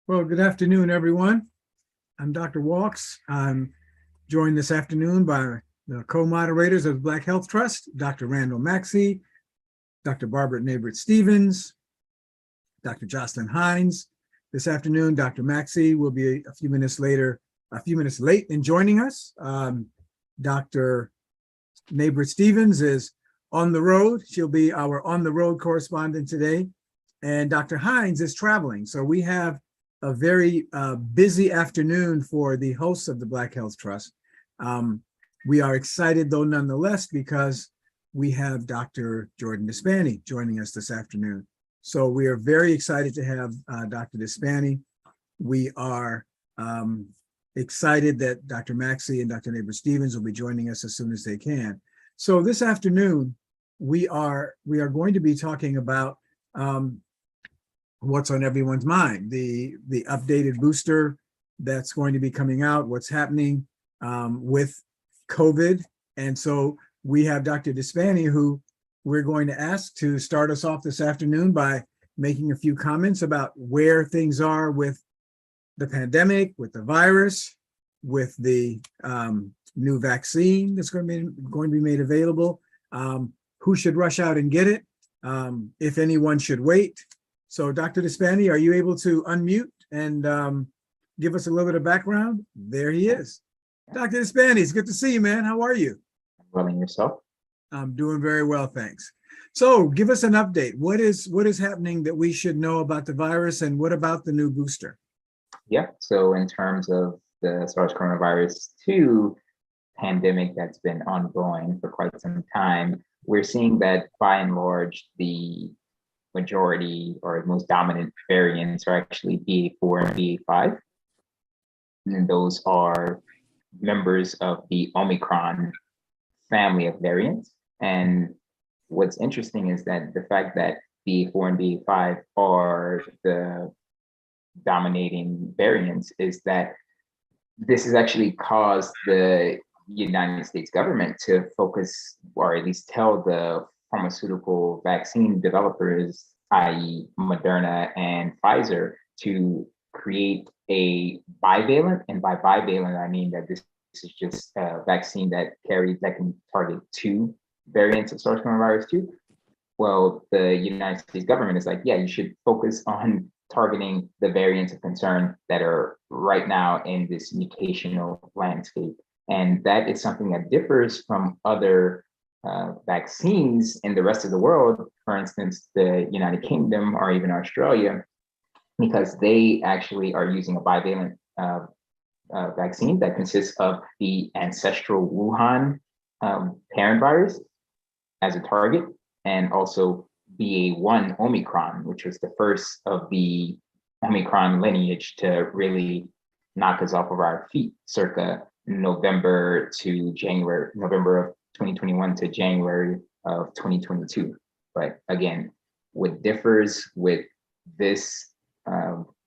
Well, good afternoon, everyone. I'm Dr. Walks. I'm joined this afternoon by the co-moderators of Black Health Trust, Dr. Randall Maxey, Dr. Barbara Neighbert Stevens, Dr. Jocelyn Hines. This afternoon, Dr. Maxey will be a few minutes late in joining us. Dr. Neighbert Stevens is on the road. She'll be our on the road correspondent today. And Dr. Hines is traveling. So we have a very busy afternoon for the hosts of the Black Health Trust. We are excited, though, nonetheless, because we have Dr. Jordan Despani joining us this afternoon. So we are very excited to have Dr. Despani. We are excited that Dr. Maxey and Dr. Neighbor Stevens will be joining us as soon as they can. So this afternoon, we are going to be talking about what's on everyone's mind, the updated booster that's going to be coming out, what's happening with COVID. And so we have Dr. Despani, who we're going to ask to start us off this afternoon by making a few comments about where things are with the pandemic, with the virus, with the new vaccine that's going to be made available, who should rush out and get it, if anyone should wait. So Dr. Despani, are you able to unmute and give us a little bit of background? There he is. Dr. Despani, it's good to see you, man. How are you? Well, and yourself? I'm doing very well, thanks. So give us an update. What is happening that we should know about the virus, and what about the new booster? Yeah, so in terms of the SARS coronavirus 2 pandemic that's been ongoing for quite some time, we're seeing that by and large, the majority or most dominant variants are actually BA4 and BA5. And those are members of the Omicron family of variants. And what's interesting is that the fact that BA4 and BA5 are the dominating variants is that this has actually caused the United States government to focus, or at least tell the pharmaceutical vaccine developers, i.e. Moderna and Pfizer, to create a bivalent. And by bivalent, I mean that this is just a vaccine that can target two variants of SARS coronavirus 2. Well, the United States government is like, yeah, you should focus on targeting the variants of concern that are right now in this mutational landscape. And that is something that differs from other vaccines in the rest of the world, for instance, the United Kingdom or even Australia, because they actually are using a bivalent vaccine that consists of the ancestral Wuhan parent virus as a target, and also BA1 Omicron, which was the first of the Omicron lineage to really knock us off of our feet circa November of 2021 to January of 2022. But again, what differs with this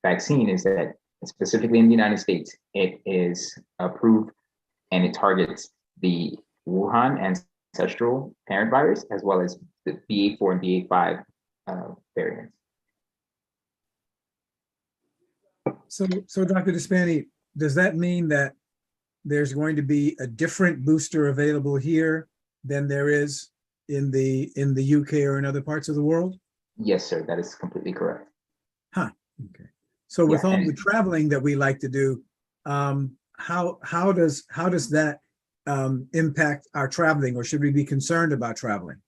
vaccine is that specifically in the United States, it is approved and it targets the Wuhan ancestral parent virus as well as the BA4 and BA5 variants. So Dr. Despani, does that mean that there's going to be a different booster available here than there is in the UK or in other parts of the world? Yes, sir, that is completely correct. Huh. Okay. So with all the traveling that we like to do, how does that impact our traveling, or should we be concerned about traveling?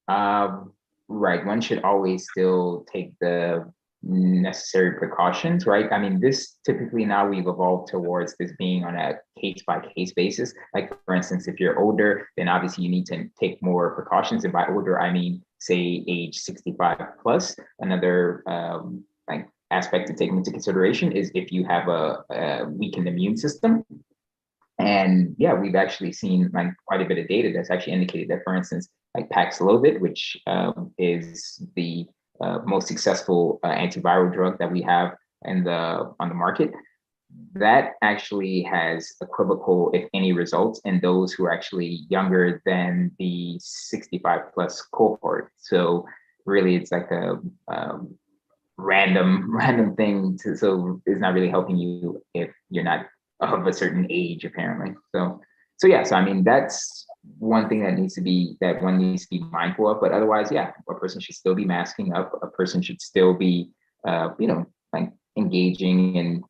Right, one should always still take the necessary precautions, right? I mean, this typically now we've evolved towards this being on a case by case basis. Like, for instance, if you're older, then obviously you need to take more precautions. And by older, I mean, say age 65 plus. Another like aspect to take into consideration is if you have a weakened immune system. And yeah, we've actually seen like quite a bit of data that's actually indicated that, for instance, like Paxlovid, which is the most successful antiviral drug that we have on the market, that actually has equivocal, if any, results in those who are actually younger than the 65 plus cohort. So really, it's like random thing to, so it's not really helping you if you're not of a certain age, apparently. So yeah, so I mean, that's one thing that one needs to be mindful of. But otherwise, yeah, a person should still be masking up. A person should still be, like engaging in,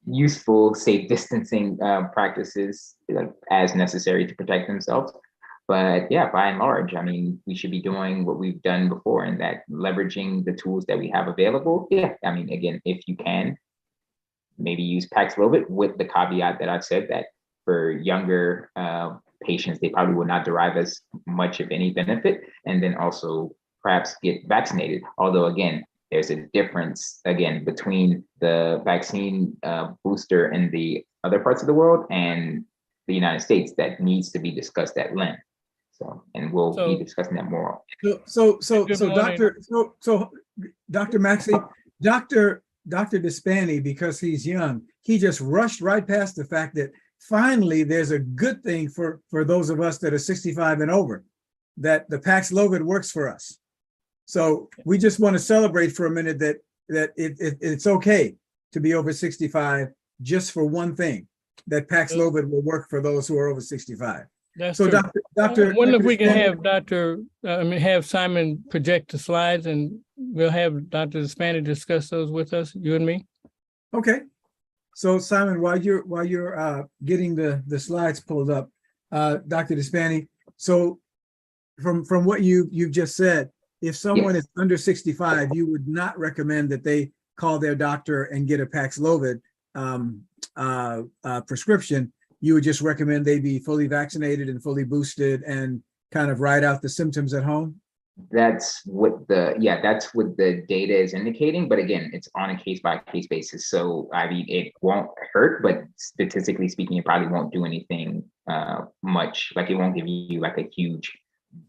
useful, safe distancing practices, like as necessary to protect themselves. But yeah, by and large, I mean, we should be doing what we've done before, and that leveraging the tools that we have available. Yeah, I mean, again, if you can, maybe use Paxlovid with the caveat that I've said that for younger patients, they probably will not derive as much of any benefit, and then also perhaps get vaccinated. Although again, there's a difference again between the vaccine booster in the other parts of the world and the United States that needs to be discussed at length. So, and we'll be discussing that more. Dr. Maxey, Dr. Despani, because he's young, he just rushed right past the fact that finally there's a good thing for those of us that are 65 and over, that the Paxlovid works for us. So we just want to celebrate for a minute that it's okay to be over 65 just for one thing, that Paxlovid will work for those who are over 65. That's so true. Dr. Wonder if we can have have Simon project the slides, and we'll have Dr. Despani discuss those with us, you and me. Okay. So Simon, while you're getting the slides pulled up, Dr. Despani, so from what you've just said, if someone is under 65, you would not recommend that they call their doctor and get a Paxlovid prescription. You would just recommend they be fully vaccinated and fully boosted and kind of ride out the symptoms at home? That's what the data is indicating. But again, it's on a case by case basis. So I mean, it won't hurt, but statistically speaking, it probably won't do anything much. Like it won't give you like a huge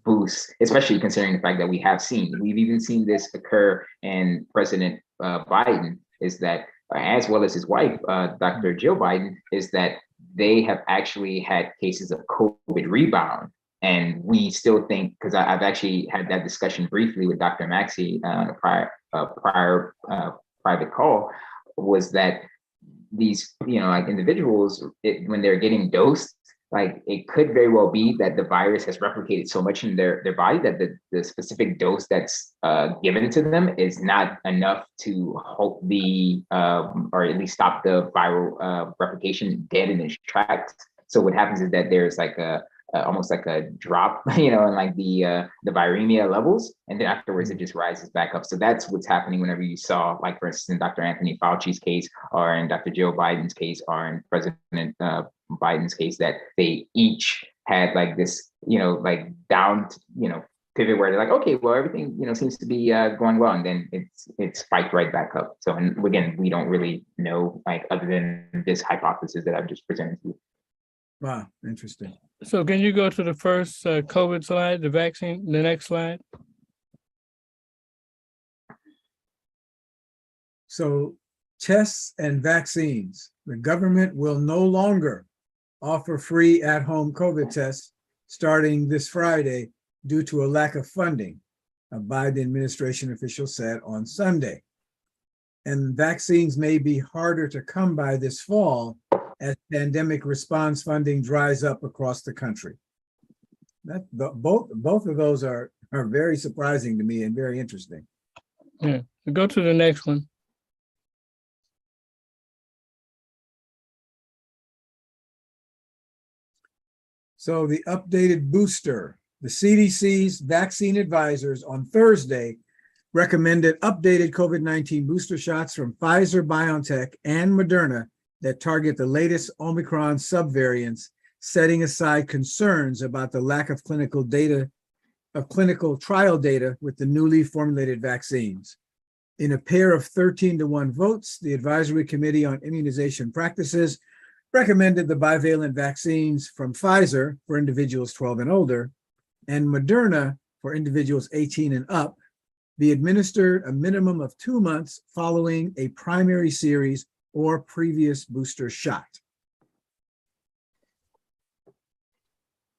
boost, especially considering the fact that we've even seen this occur in President Biden, is that as well as his wife, Dr. Jill Biden, is that they have actually had cases of COVID rebound. And we still think, because I've actually had that discussion briefly with Dr. Maxey prior private call, was that these, like individuals, when they're getting dosed, like it could very well be that the virus has replicated so much in their body that the specific dose that's given to them is not enough to halt or at least stop the viral replication dead in its tracks. So what happens is that there's like almost like a drop, in like the viremia levels, and then afterwards it just rises back up. So that's what's happening whenever you saw, like for instance, in Dr. Anthony Fauci's case, or in Dr. Joe Biden's case, or in President Biden's case, that they each had like this, like down, pivot where they're like, okay, well, everything, seems to be going well, and then it's spiked right back up. So, and again, we don't really know, like, other than this hypothesis that I've just presented to you. Wow, interesting. So can you go to the first COVID slide, the vaccine, the next slide? So tests and vaccines. The government will no longer offer free at-home COVID tests starting this Friday due to a lack of funding, a Biden administration official said on Sunday. And vaccines may be harder to come by this fall as pandemic response funding dries up across the country. Both of those are very surprising to me and very interesting. Yeah, go to the next one. So the updated booster, the CDC's vaccine advisors on Thursday recommended updated COVID-19 booster shots from Pfizer, BioNTech, and Moderna that target the latest Omicron subvariants, setting aside concerns about the lack of clinical trial data with the newly formulated vaccines. In a pair of 13-to-1 votes, the Advisory Committee on Immunization Practices recommended the bivalent vaccines from Pfizer for individuals 12 and older, and Moderna for individuals 18 and up be administered a minimum of 2 months following a primary series or previous booster shot.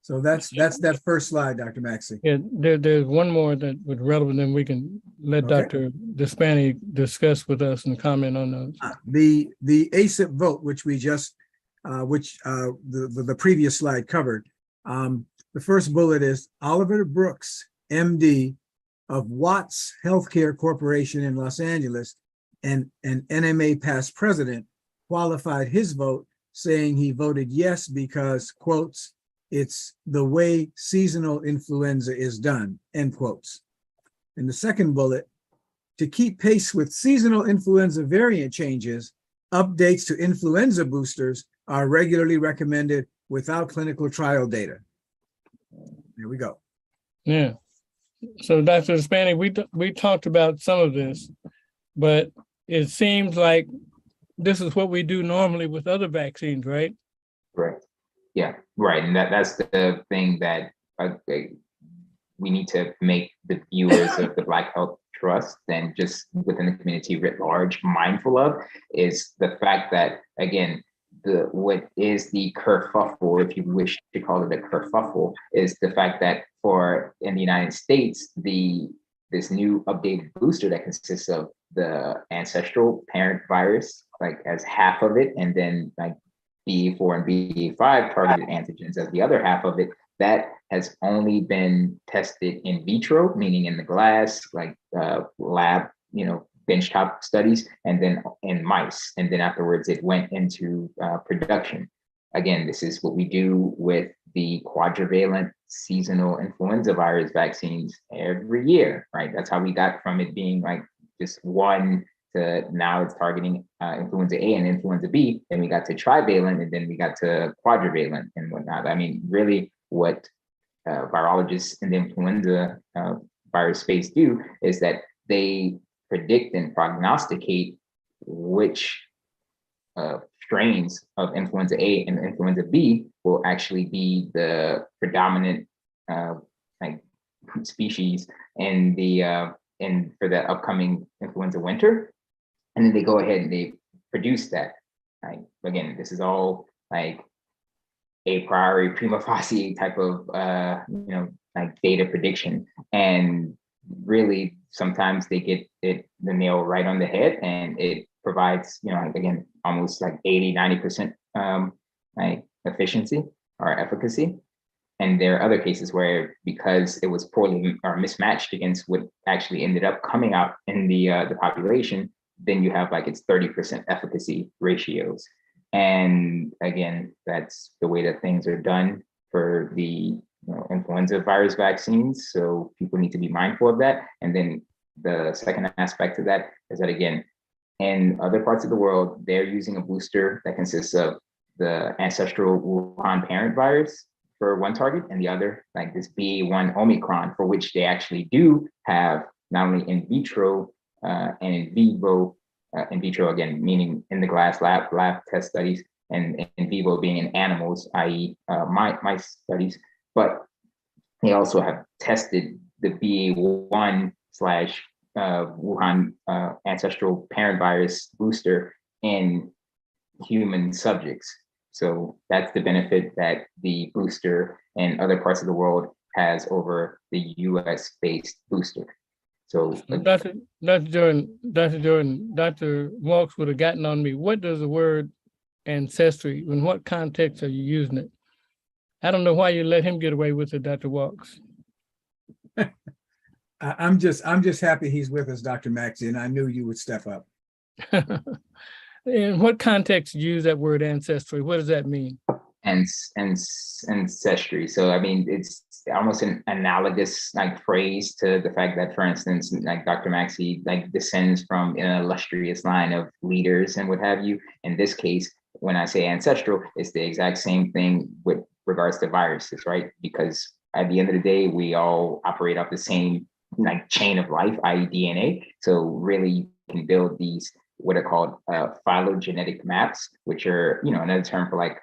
So that's that first slide, Dr. Maxey. Yeah, there's one more that was relevant, then we can let Okay. Dr. Despani discuss with us and comment on those. The ACIP vote, which we just, the previous slide covered. The first bullet is Oliver Brooks, MD of Watts Healthcare Corporation in Los Angeles and an NMA past president, qualified his vote, saying he voted yes because, quotes, it's the way seasonal influenza is done, end quotes. In the second bullet, to keep pace with seasonal influenza variant changes, updates to influenza boosters are regularly recommended without clinical trial data. Here we go. Yeah. So Dr. Despani, we talked about some of this, but it seems like this is what we do normally with other vaccines, right? Right. Yeah, right. And that's the thing that we need to make the viewers of the Black Health Trust and just within the community writ large mindful of is the fact that, again, what is the kerfuffle, if you wish to call it a kerfuffle, is the fact that in the United States, this new updated booster that consists of the ancestral parent virus, like as half of it, and then like BA4 and BA5 targeted antigens as the other half of it, that has only been tested in vitro, meaning in the glass, like lab, benchtop studies, and then in mice. And then afterwards, it went into production. Again, this is what we do with the quadrivalent seasonal influenza virus vaccines every year, right? That's how we got from it being like just one to now it's targeting influenza A and influenza B. Then we got to trivalent, and then we got to quadrivalent and whatnot. I mean, really what virologists in the influenza virus space do is that they predict and prognosticate which strains of influenza A and influenza B will actually be the predominant species in for the upcoming influenza winter. And then they go ahead and they produce that. Right? Again, this is all like a priori prima facie type of data prediction. And really sometimes they get the nail right on the head, and it provides, again, almost like 80-90% efficiency or efficacy. And there are other cases where, because it was poorly or mismatched against what actually ended up coming out in the population, then you have like its 30% efficacy ratios. And again, that's the way that things are done for the influenza virus vaccines. So people need to be mindful of that. And then the second aspect of that is that, again, in other parts of the world, they're using a booster that consists of the ancestral Wuhan parent virus for one target, and the other, like this BA1 Omicron, for which they actually do have not only in vitro and in vivo, in vitro again, meaning in the glass lab test studies, and in vivo being in animals, i.e. Mice studies, but they also have tested the BA1 / Wuhan ancestral parent virus booster in human subjects. So that's the benefit that the booster in other parts of the world has over the US-based booster. So Dr. Jordan, Dr. Walks would have gotten on me. What does the word ancestry, in what context are you using it? I don't know why you let him get away with it, Dr. Walks. I'm just happy he's with us, Dr. Maxey, and I knew you would step up. In what context you use that word ancestry? What does that mean? Ancestry. So I mean, it's almost an analogous phrase to the fact that, for instance, like Dr. Maxey descends from an illustrious line of leaders and what have you. In this case, when I say ancestral, it's the exact same thing with regards to viruses, right? Because at the end of the day, we all operate off the same chain of life, i.e. DNA. So really you can build these what are called phylogenetic maps, which are, another term for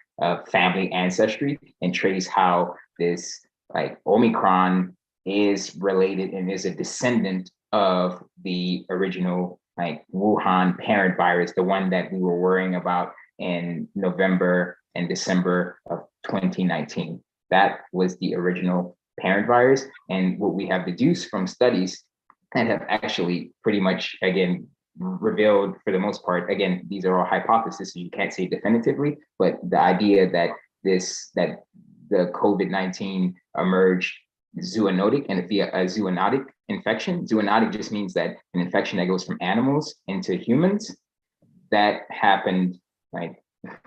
family ancestry, and trace how this Omicron is related and is a descendant of the original Wuhan parent virus, the one that we were worrying about in November and December of 2019. That was the original parent virus. And what we have deduced from studies and have actually pretty much, again, revealed for the most part, again, these are all hypotheses, so you can't say definitively, but the idea that the COVID-19 emerged zoonotic and via a zoonotic infection. Zoonotic just means that an infection that goes from animals into humans, that happened like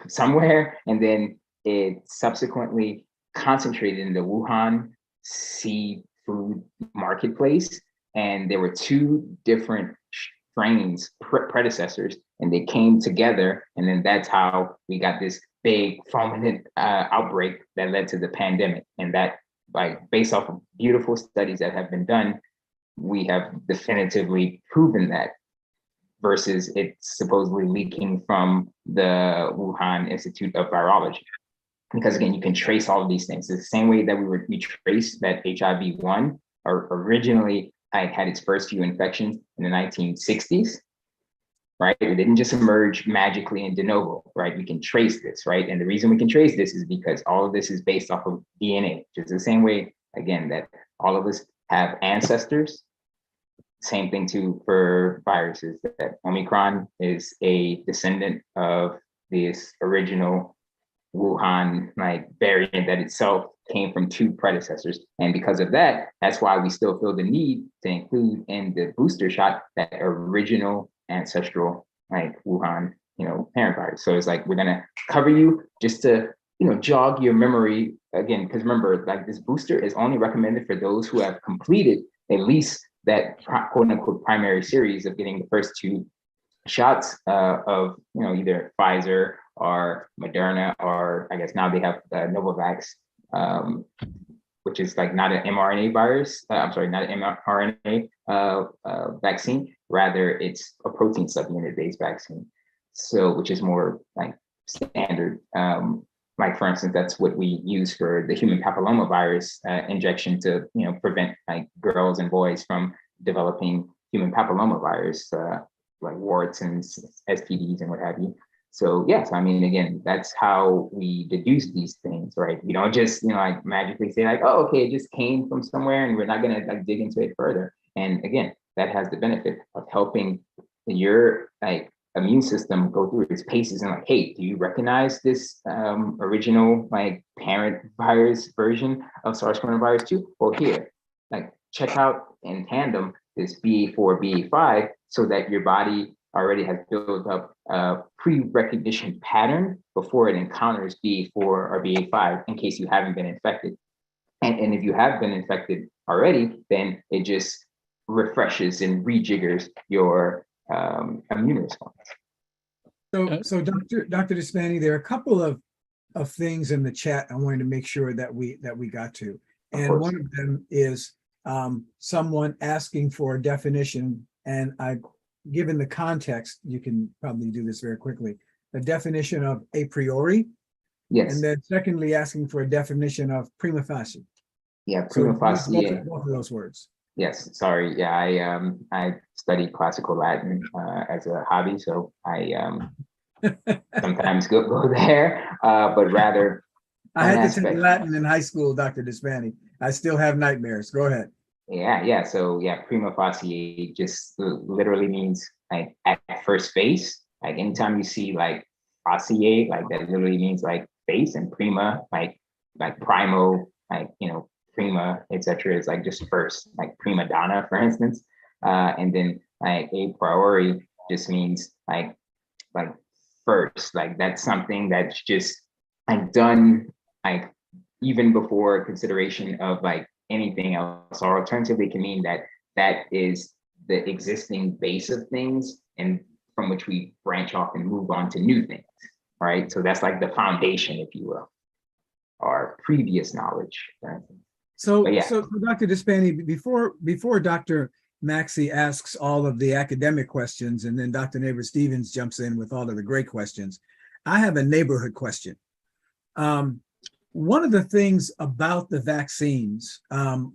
somewhere, and then it subsequently concentrated in the Wuhan seafood marketplace. And there were two different strains, predecessors, and they came together. And then that's how we got this big fulminant outbreak that led to the pandemic. And that, like, based off of beautiful studies that have been done, we have definitively proven that, versus it supposedly leaking from the Wuhan Institute of Virology. Because again, you can trace all of these things. It's the same way that we trace that HIV-1 originally had its first few infections in the 1960s, right? It didn't just emerge magically in de novo, right? We can trace this, right? And the reason we can trace this is because all of this is based off of DNA, which is the same way, again, that all of us have ancestors. Same thing too for viruses, that Omicron is a descendant of this original Wuhan variant that itself came from two predecessors. And because of that, that's why we still feel the need to include in the booster shot that original ancestral Wuhan, parent virus. So it's like, we're gonna cover you just to, jog your memory again, because remember, this booster is only recommended for those who have completed at least that quote unquote primary series of getting the first two shots of, either Pfizer or Moderna, or I guess now they have Novavax, which is not an mRNA virus. Not an mRNA vaccine. Rather, it's a protein subunit based vaccine. So, which is more standard. For instance, that's what we use for the human papillomavirus injection to, prevent girls and boys from developing human papillomavirus, like warts and STDs and what have you. So yes, again, that's how we deduce these things, right? We don't just, magically say oh, okay, it just came from somewhere and we're not gonna dig into it further. And again, that has the benefit of helping your immune system go through its paces and hey, do you recognize this original parent virus version of SARS coronavirus 2? Well, here, check out in tandem this BA4, BA5, so that your body already has built up a pre-recognition pattern before it encounters BA4 or BA5 in case you haven't been infected. And if you have been infected already, then it just refreshes and rejiggers your immune response. So Dr. Despani, there are a couple of things in the chat I wanted to make sure that we got to. And one of them is someone asking for a definition, and given the context, you can probably do this very quickly. The definition of a priori. Yes. And then secondly, asking for a definition of prima facie. Yeah, prima facie. Both of those words. Yes, sorry. Yeah, I studied classical Latin as a hobby, so I sometimes go there, but rather. I had to take Latin in high school, Dr. Despani. I still have nightmares. Go ahead. Yeah. So prima facie just literally means at first face. Anytime you see facie, that literally means face, and prima primo, prima, etc. is just first, prima donna, for instance. And then a priori just means first, that's something that's just done even before consideration of anything else, or alternatively can mean that is the existing base of things, and from which we branch off and move on to new things, right? So that's the foundation, if you will, or previous knowledge, for instance. So Dr. Despani, before Dr. Maxey asks all of the academic questions, and then Dr. Neighbor-Stevens jumps in with all of the great questions, I have a neighborhood question. One of the things about the vaccines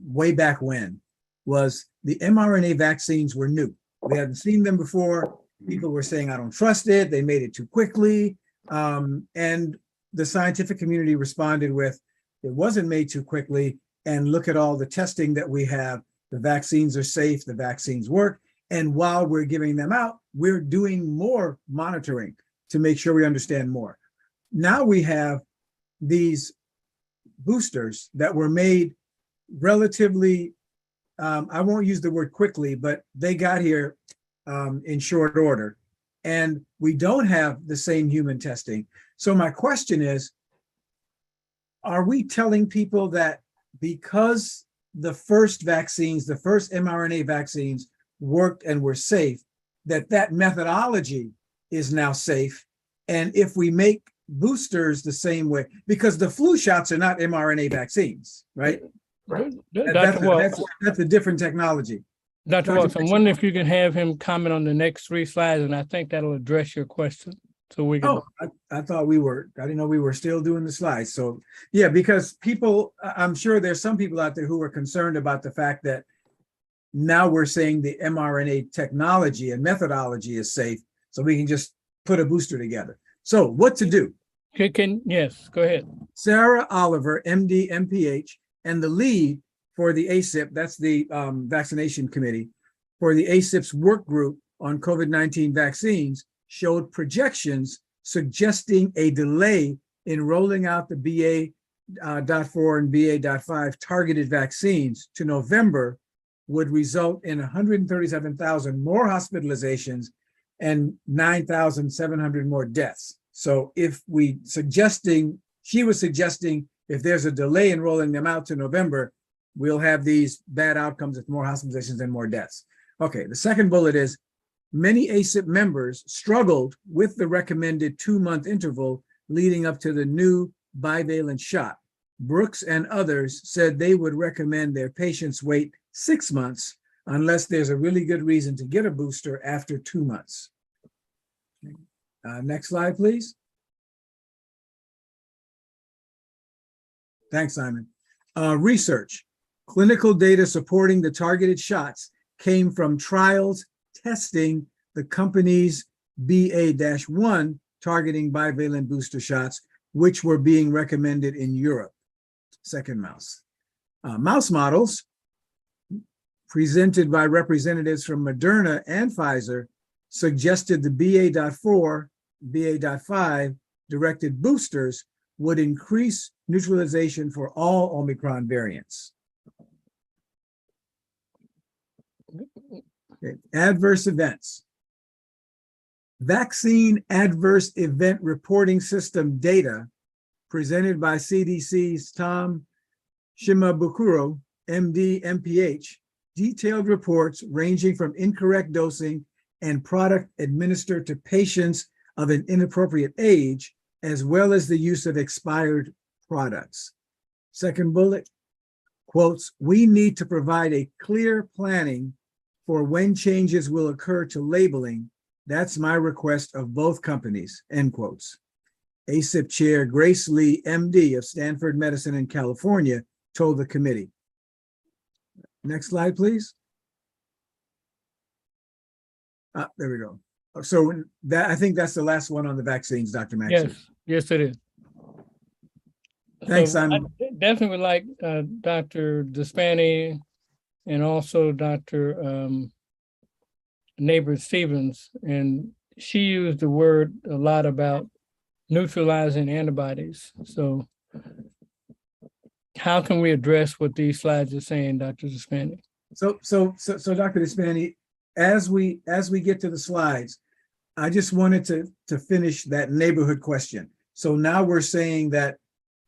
way back when was the mRNA vaccines were new. We hadn't seen them before. People were saying, I don't trust it. They made it too quickly. And the scientific community responded with, it wasn't made too quickly. And look at all the testing that we have. the vaccines are safe, the vaccines work. And while we're giving them out, we're doing more monitoring to make sure we understand more. Now we have these boosters that were made relatively, I won't use the word quickly, but they got here in short order. And we don't have the same human testing. So my question is, are we telling people that because the first vaccines, the first mRNA vaccines worked and were safe, that methodology is now safe? And if we make boosters the same way, because the flu shots are not mRNA vaccines, right? Right. Dr. Walks, That's a different technology. Dr. Dr. Walks, I'm wondering if you can have him comment on the next 3 slides, and I think that'll address your question. So we can. Oh, I thought I didn't know we were still doing the slides. So yeah, because people, I'm sure there's some people out there who are concerned about the fact that now we're saying the mRNA technology and methodology is safe, so we can just put a booster together. So what to do? Yes, go ahead. Sarah Oliver, MD, MPH, and the lead for the ACIP, that's the vaccination committee, for the ACIP's work group on COVID-19 vaccines, showed projections suggesting a delay in rolling out the BA.4 and BA.5 targeted vaccines to November would result in 137,000 more hospitalizations and 9,700 more deaths. So she was suggesting if there's a delay in rolling them out to November, we'll have these bad outcomes with more hospitalizations and more deaths. Okay, the second bullet is many ACIP members struggled with the recommended 2-month interval leading up to the new bivalent shot. Brooks and others said they would recommend their patients wait 6 months unless there's a really good reason to get a booster after 2 months. Next slide, please. Thanks, Simon. Research. Clinical data supporting the targeted shots came from trials testing the company's BA-1 targeting bivalent booster shots, which were being recommended in Europe. Second mouse. Mouse models presented by representatives from Moderna and Pfizer suggested the BA.4, BA.5 directed boosters would increase neutralization for all Omicron variants. Okay. Adverse events. Vaccine adverse event reporting system data presented by CDC's Tom Shimabukuro, MD, MPH, detailed reports ranging from incorrect dosing and product administered to patients of an inappropriate age, as well as the use of expired products. Second bullet, quotes, we need to provide a clear planning for when changes will occur to labeling. That's my request of both companies, end quotes. ACIP Chair Grace Lee, MD of Stanford Medicine in California, told the committee. Next slide, please. There we go. So I think that's the last one on the vaccines, Dr. Maxey. Yes, it is. Thanks, so Simon. I definitely would like Dr. Despani and also Dr. Neighbors-Stevens, and she used the word a lot about neutralizing antibodies. So how can we address what these slides are saying, Dr. Despani? So Dr. Despani, as we get to the slides, I just wanted to finish that neighborhood question. So now we're saying that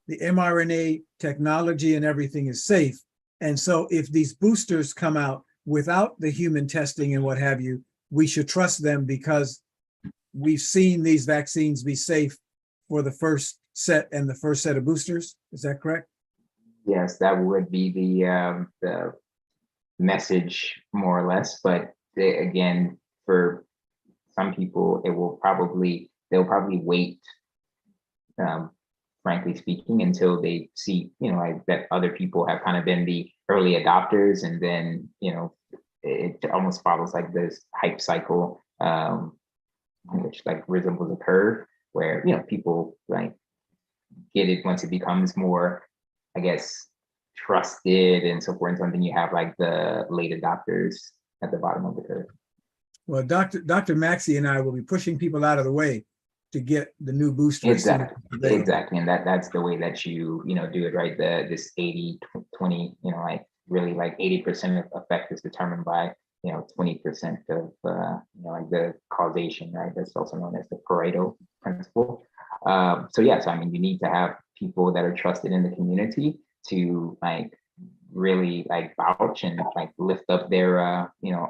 the mRNA technology and everything is safe. And so if these boosters come out without the human testing and what have you, we should trust them because we've seen these vaccines be safe for the first set and the first set of boosters. Is that correct? Yes, that would be the message more or less. But again, for some people, they'll probably wait, frankly speaking, until they see, like that other people have kind of been the early adopters, and then, it almost follows like this hype cycle, which like resembles a curve where, people like get it once it becomes more, I guess, trusted and so forth, and then you have like the late adopters at the bottom of the curve. Well, Dr. Maxey and I will be pushing people out of the way to get the new booster. Exactly. And that's the way that you do it, right? This 80-20, like really like 80% of effect is determined by 20% of like the causation, right? That's also known as the Pareto principle. So yes, I mean, you need to have people that are trusted in the community to like really like vouch and like lift up their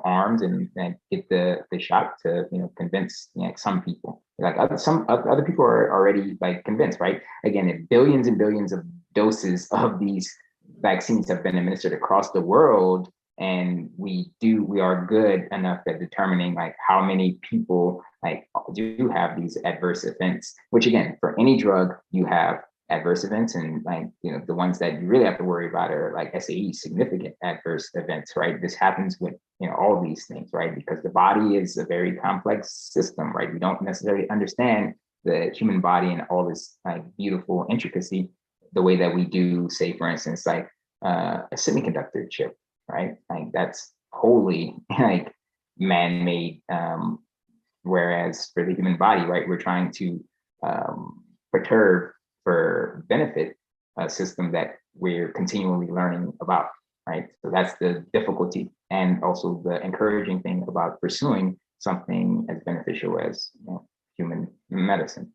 arms and get the shot to convince some people. Like some other people are already like convinced, right? Again, if billions and billions of doses of these vaccines have been administered across the world, and we are good enough at determining like how many people like do have these adverse events, which again, for any drug, you have adverse events, and like the ones that you really have to worry about are like SAE, significant adverse events, right? This happens with all of these things, right? Because the body is a very complex system, right? We don't necessarily understand the human body and all this like beautiful intricacy the way that we do, say, for instance, like a semiconductor chip, right? Like that's wholly like man-made, whereas for the human body, right, we're trying to perturb for benefit a system that we're continually learning about, right? So that's the difficulty, and also the encouraging thing about pursuing something as beneficial as human medicine.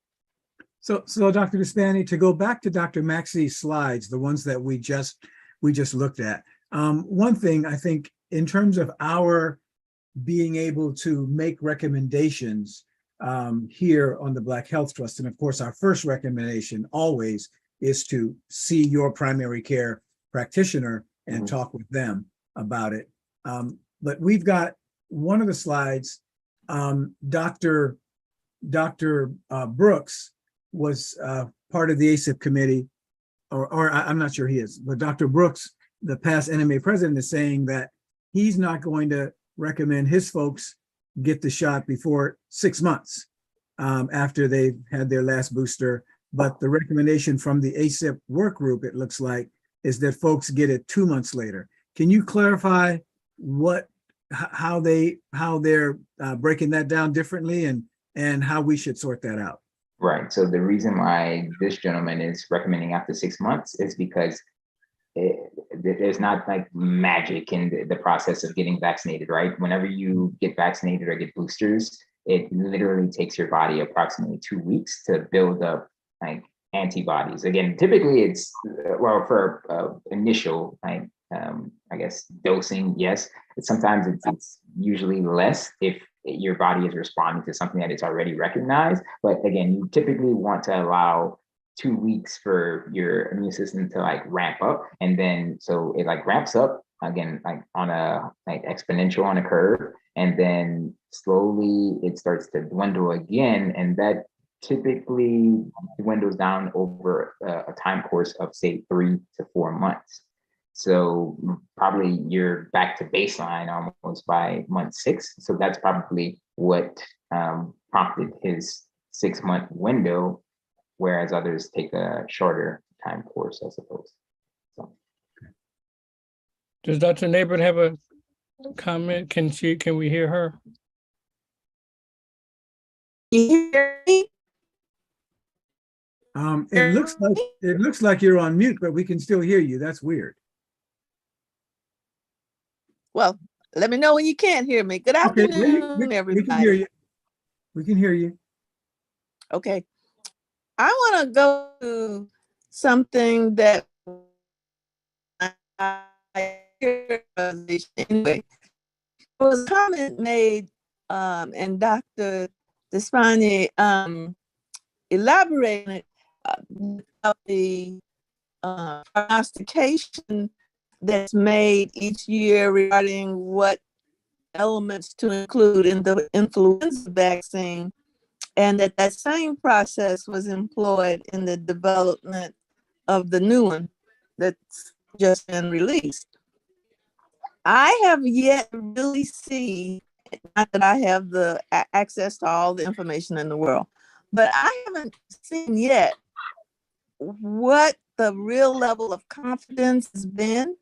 So Dr. Despani, to go back to Dr. Maxey's slides, the ones that we just looked at, one thing I think in terms of our being able to make recommendations here on the Black Health Trust, and of course our first recommendation always is to see your primary care practitioner and talk with them about it. But we've got one of the slides, Dr. Brooks was part of the ACIP committee, or I'm not sure he is, but Dr. Brooks, the past NMA president, is saying that he's not going to recommend his folks get the shot before 6 months after they've had their last booster. But the recommendation from the ACIP work group, it looks like, is that folks get it 2 months later. Can you clarify how they're breaking that down differently and how we should sort that out? Right. So the reason why this gentleman is recommending after 6 months is because there's not like magic in the process of getting vaccinated, right? Whenever you get vaccinated or get boosters, it literally takes your body approximately 2 weeks to build up like antibodies. Again, typically it's, well, for initial, like, I guess dosing, yes. Sometimes it's usually less if your body is responding to something that it's already recognized. But again, you typically want to allow 2 weeks for your immune system to like ramp up. And then, so it like ramps up again, like on a like exponential on a curve. And then slowly it starts to dwindle again. And that typically dwindles down over a time course of say 3 to 4 months. So probably you're back to baseline almost by month 6. So that's probably what prompted his 6 month window, whereas others take a shorter time course, I suppose. So. Does Dr. Neighbor have a comment? Can we hear her? You hear me? It looks like you're on mute, but we can still hear you. That's weird. Well, let me know when you can't hear me. Good afternoon, everybody. We can hear you. We can hear you. Okay. I want to go to something that I hear anyway. There was a comment made, and Dr. Despani elaborated about the prognostication that's made each year regarding what elements to include in the influenza vaccine, and that same process was employed in the development of the new one that's just been released. I have yet to really see, not that I have the access to all the information in the world, but I haven't seen yet what the real level of confidence has been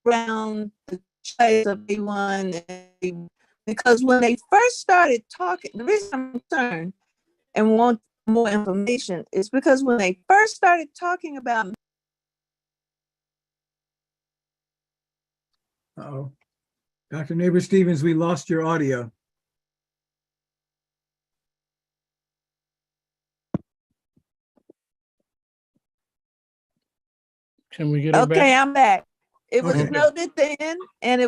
around the choice of B1 and B1. Because when they first started talking, the reason I'm concerned and want more information is because when they first started talking about Uh-oh. Dr. Neighbor-Stevens, we lost your audio. Can we get her back? okay, I'm back. It was Okay. noted then, and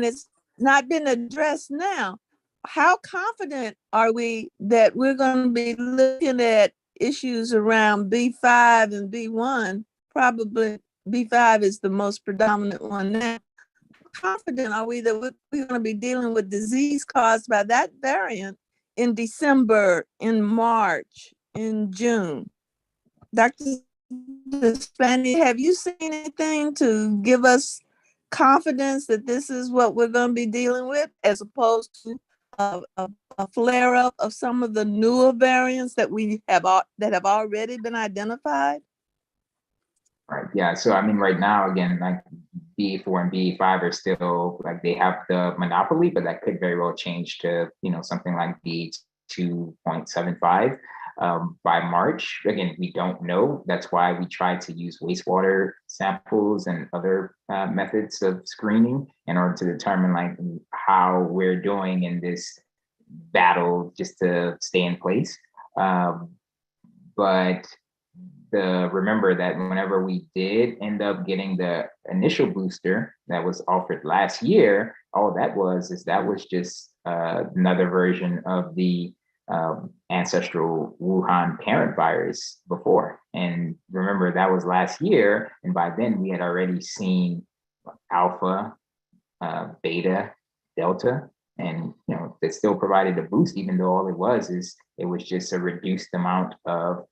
it's not been addressed now. How confident are we that we're going to be looking at issues around B5 and B1? Probably B5 is the most predominant one now. How confident are we that we're going to be dealing with disease caused by that variant in December, in March, in June? Dr. Despani, have you seen anything to give us confidence that this is what we're going to be dealing with, as opposed to a flare up of some of the newer variants that that have already been identified? Right. Yeah. So I mean, right now, again, like BA4 and BA5 are still like they have the monopoly, but that could very well change to something like BA2.75 by March. Again, we don't know. That's why we try to use wastewater samples and other methods of screening in order to determine like how we're doing in this battle just to stay in place. But remember that whenever we did end up getting the initial booster that was offered last year, all that was just another version of the ancestral Wuhan parent virus before. And remember, that was last year. And by then we had already seen Alpha, Beta, Delta, and it still provided a boost, even though all it was just a reduced amount of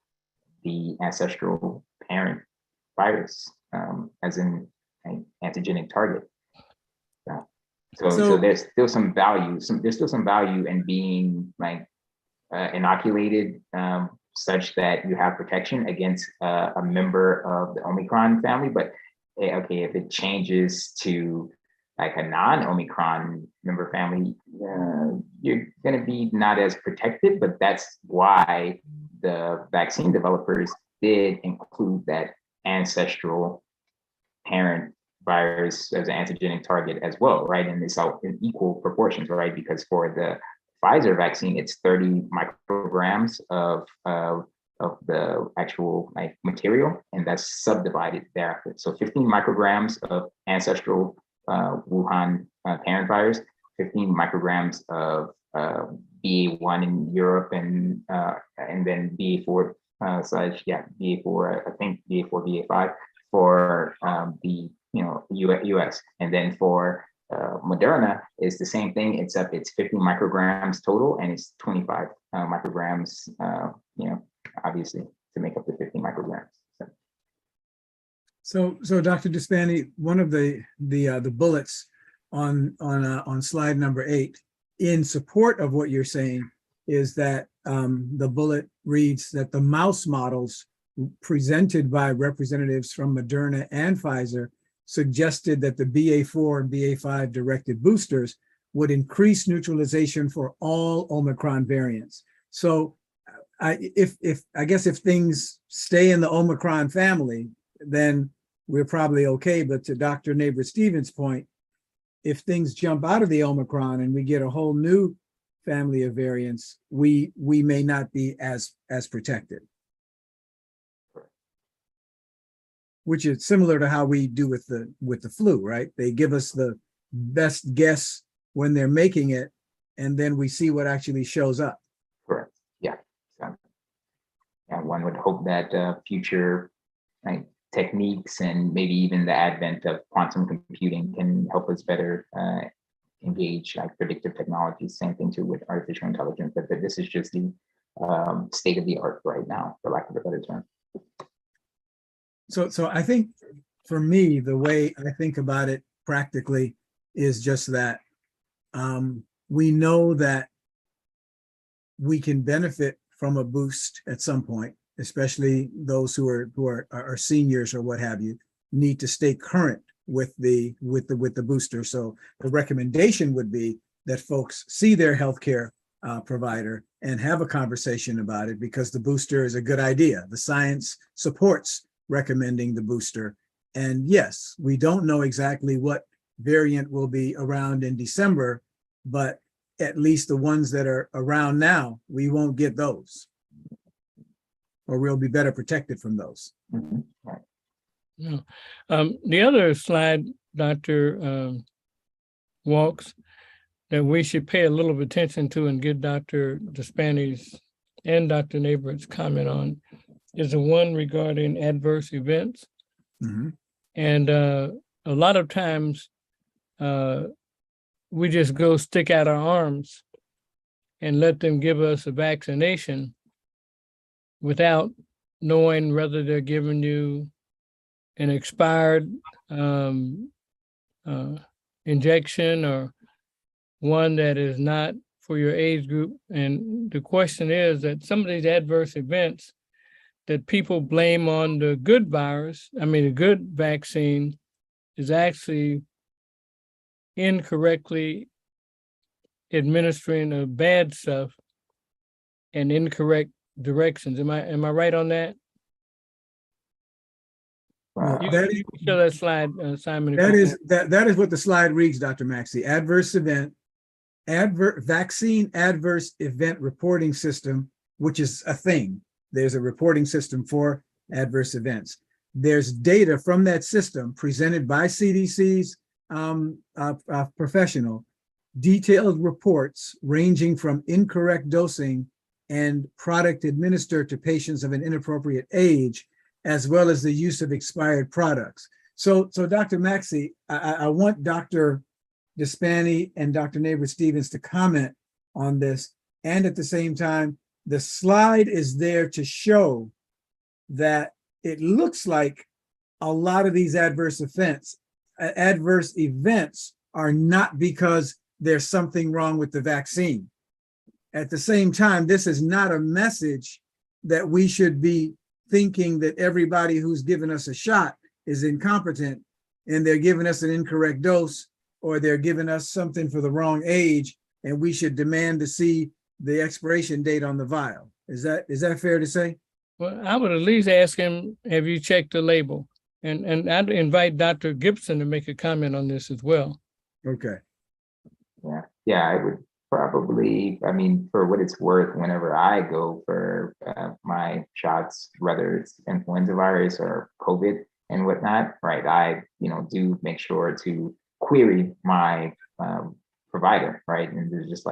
the ancestral parent virus, as in an antigenic target. So there's still some value. There's still some value in being like inoculated, such that you have protection against a member of the Omicron family. But okay, if it changes to like a non-Omicron member family, you're going to be not as protected. But that's why the vaccine developers did include that ancestral parent virus as an antigenic target as well, right? And it's all in equal proportions, right? Because for the Pfizer vaccine, it's 30 micrograms of the actual like material, and that's subdivided thereafter. So 15 micrograms of ancestral Wuhan parent virus, 15 micrograms of BA1 in Europe, and then BA4 BA4, I think BA4, BA5 for the US, and then for Moderna is the same thing, except it's 50 micrograms total, and it's 25 micrograms, obviously to make up the 50 micrograms. So Dr. Despani, one of the bullets on slide number 8 in support of what you're saying is that the bullet reads that the mouse models presented by representatives from Moderna and Pfizer suggested that the BA4 and BA5 directed boosters would increase neutralization for all Omicron variants. So I guess if things stay in the Omicron family, then we're probably okay. But to Dr. Neighbor-Stevens' point, if things jump out of the Omicron and we get a whole new family of variants, we may not be as protected. Which is similar to how we do with the flu, right? They give us the best guess when they're making it, and then we see what actually shows up. Correct. Yeah. So, yeah, one would hope that future techniques and maybe even the advent of quantum computing can help us better engage predictive technologies. Same thing too with artificial intelligence. But this is just the state of the art right now, for lack of a better term. So I think for me, the way I think about it practically is just that we know that we can benefit from a boost at some point, especially those who are seniors or what have you, need to stay current with the booster. So the recommendation would be that folks see their healthcare provider and have a conversation about it, because the booster is a good idea. The science supports recommending the booster. And yes, we don't know exactly what variant will be around in December, but at least the ones that are around now, we won't get those, or we'll be better protected from those. Mhm. Right. No. The other slide, Dr. Walks, that we should pay a little attention to and get Dr. Despani's and Dr. Neighbor's comment on is the one regarding adverse events. Mhm. And a lot of times we just go stick out our arms and let them give us a vaccination without knowing whether they're giving you an expired injection or one that is not for your age group. And the question is that some of these adverse events that people blame on the good virus, the good vaccine, is actually incorrectly administering the bad stuff and incorrect directions. Am I right on that? Well, You that can show that slide, Simon. if That you is that is what the slide reads, Dr. Maxey. Vaccine adverse event reporting system, which is a thing. There's a reporting system for adverse events. There's data from that system presented by CDC's professional, detailed reports ranging from incorrect dosing and product administered to patients of an inappropriate age, as well as the use of expired products. So Dr. Maxey, I want Dr. Despani and Dr. Neighbor-Stevens to comment on this. And at the same time, the slide is there to show that it looks like a lot of these adverse events are not because there's something wrong with the vaccine. At the same time, this is not a message that we should be thinking that everybody who's given us a shot is incompetent and they're giving us an incorrect dose, or they're giving us something for the wrong age, and we should demand to see the expiration date on the vial. Is that fair to say? Well, I would at least ask him, have you checked the label? And I'd invite Dr. Gibson to make a comment on this as well. Okay. Yeah, I would probably, for what it's worth, whenever I go for my shots, whether it's influenza virus or COVID and whatnot, right, I, do make sure to query my provider, right? And there's just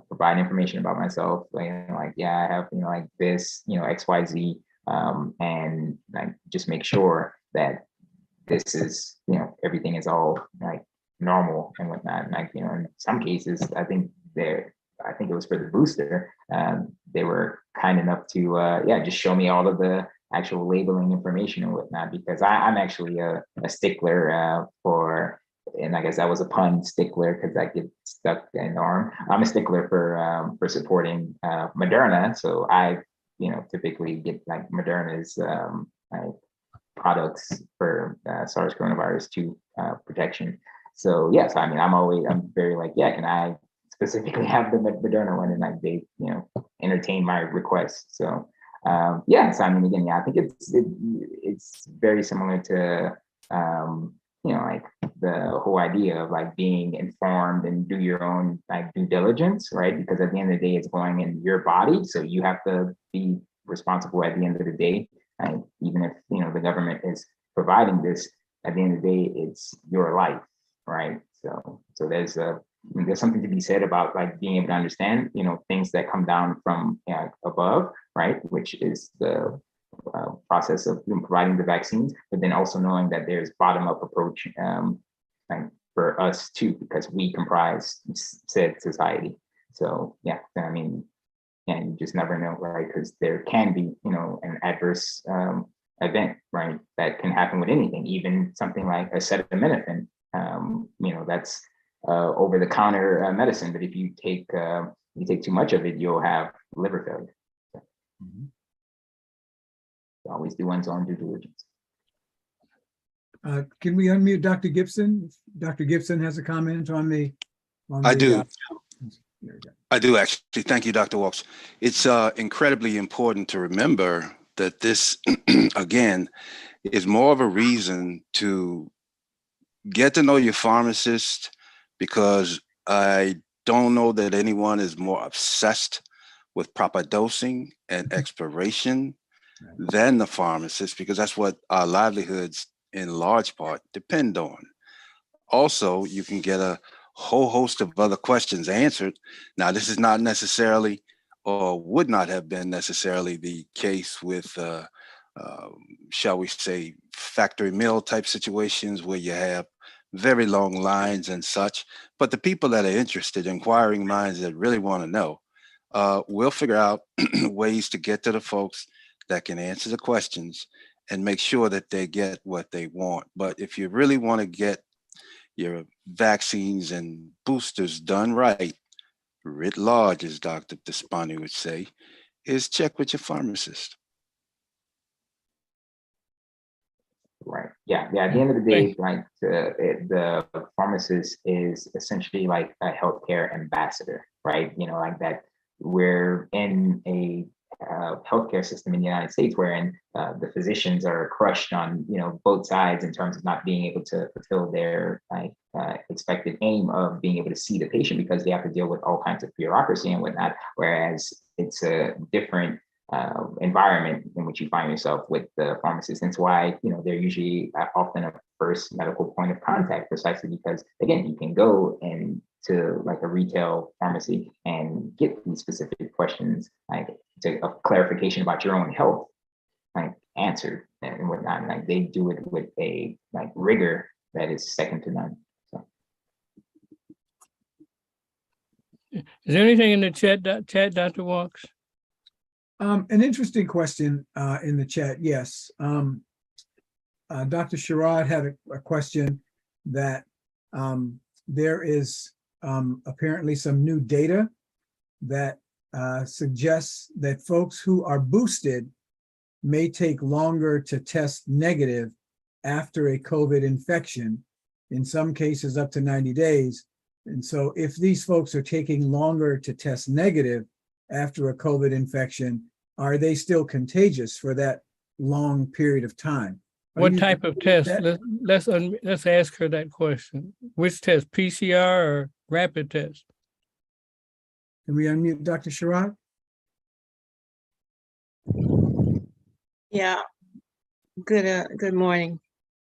provide information about myself, I have, this, XYZ, and just make sure that this is, everything is all normal and whatnot. And in some cases, I think it was for the booster, they were kind enough to, just show me all of the actual labeling information and whatnot, because I'm actually a stickler for, and I guess that was a pun, stickler, because I get stuck in the arm. I'm a stickler for supporting Moderna. So I, typically get Moderna's products for SARS coronavirus 2 protection. So yes, I'm very can I specifically have the Moderna one, and they, entertain my request. So yes, again, I think it's very similar to the whole idea of being informed and do your own due diligence, right? Because at the end of the day, it's going in your body, so you have to be responsible at the end of the day. And even if the government is providing this, at the end of the day, it's your life, right? So there's something to be said about being able to understand things that come down from above, right? Which is the process of providing the vaccines, but then also knowing that there's bottom-up approach for us too, because we comprise said society. So yeah, and you just never know, right? Because there can be, an adverse event, right? That can happen with anything, even something like acetaminophen. That's over-the-counter medicine, but if you take too much of it, you'll have liver failure. Mhm. always do one's own due diligence. Can we unmute Dr. Gibson? Dr. Gibson has a comment on the. I do. There we go. I do actually. Thank you, Dr. Walks. It's incredibly important to remember that this, again, is more of a reason to get to know your pharmacist, because I don't know that anyone is more obsessed with proper dosing and expiration than the pharmacist, because that's what our livelihoods in large part depend on. Also, you can get a whole host of other questions answered. Now, this is not necessarily, or would not have been necessarily, the case with, shall we say, factory mill type situations where you have very long lines and such. But the people that are interested, inquiring minds that really want to know, we'll figure out ways to get to the folks that can answer the questions and make sure that they get what they want. But if you really want to get your vaccines and boosters done right, writ large, as Dr. Despani would say, is check with your pharmacist. Right. Yeah. Yeah. At the end of the day, like the pharmacist is essentially like a healthcare ambassador, right? You know, like that. We're in a healthcare system in the United States wherein the physicians are crushed on, you know, both sides in terms of not being able to fulfill their expected aim of being able to see the patient, because they have to deal with all kinds of bureaucracy and whatnot. Whereas it's a different environment in which you find yourself with the pharmacist. That's why, you know, they're usually often a first medical point of contact, precisely because, again, you can go and to like a retail pharmacy and get these specific questions, like to a clarification about your own health, like answered and whatnot. And, like, they do it with a like rigor that is second to none. So. Is there anything in the chat, Dr. Walks? An interesting question in the chat. Yes. Dr. Sherrod had a question that there is apparently some new data that suggests that folks who are boosted may take longer to test negative after a COVID infection, in some cases up to 90 days. And so if these folks are taking longer to test negative after a COVID infection, are they still contagious for that long period of time? What type of test? Let's ask her that question. Which test, PCR or rapid test? Can we unmute Dr. Sherrod? Yeah. Good morning.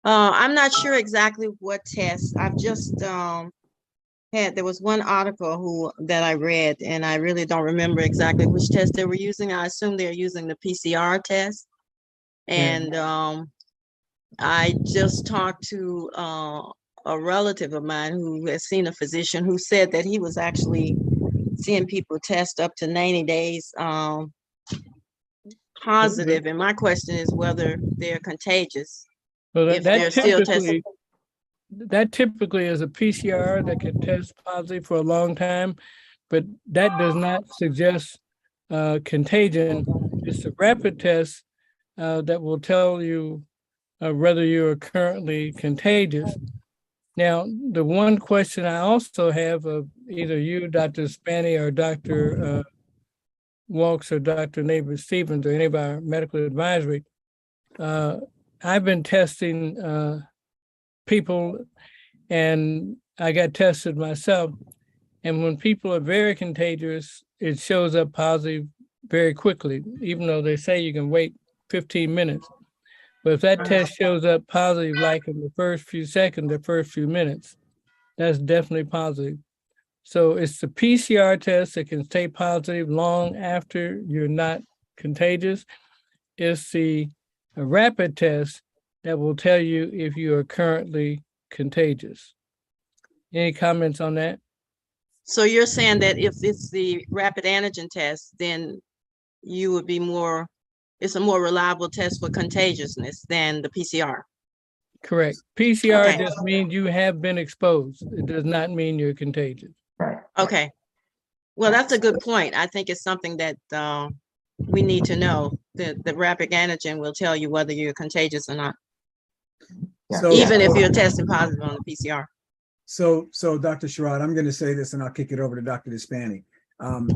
I'm not sure exactly what test. I've just there was one article that I read, and I really don't remember exactly which test they were using. I assume they're using the PCR test. And I just talked to a relative of mine who has seen a physician who said that he was actually seeing people test up to 90 days positive. And my question is whether they're contagious. Well, if they're still testing. That typically is a PCR that can test positive for a long time, but that does not suggest contagion. It's a rapid test that will tell you whether you are currently contagious. Now, the one question I also have of either you, Dr. Spanny, or Dr. Walks, or Dr. Nabors-Stevens, or any of our medical advisory, I've been testing people, and I got tested myself. And when people are very contagious, it shows up positive very quickly, even though they say you can wait 15 minutes. But if that test shows up positive, like in the first few seconds, the first few minutes, that's definitely positive. So it's the PCR test that can stay positive long after you're not contagious. It's the rapid test that will tell you if you are currently contagious. Any comments on that? So you're saying that if it's the rapid antigen test, then you would be it's a more reliable test for contagiousness than the PCR? Correct. PCR Okay. just means you have been exposed. It does not mean you're contagious. Right. Okay. Well, that's a good point. I think it's something that we need to know. The rapid antigen will tell you whether you're contagious or not, Yeah. So, even if you're testing positive on the PCR. so Dr. Sherrod, I'm going to say this and I'll kick it over to Dr. Despani.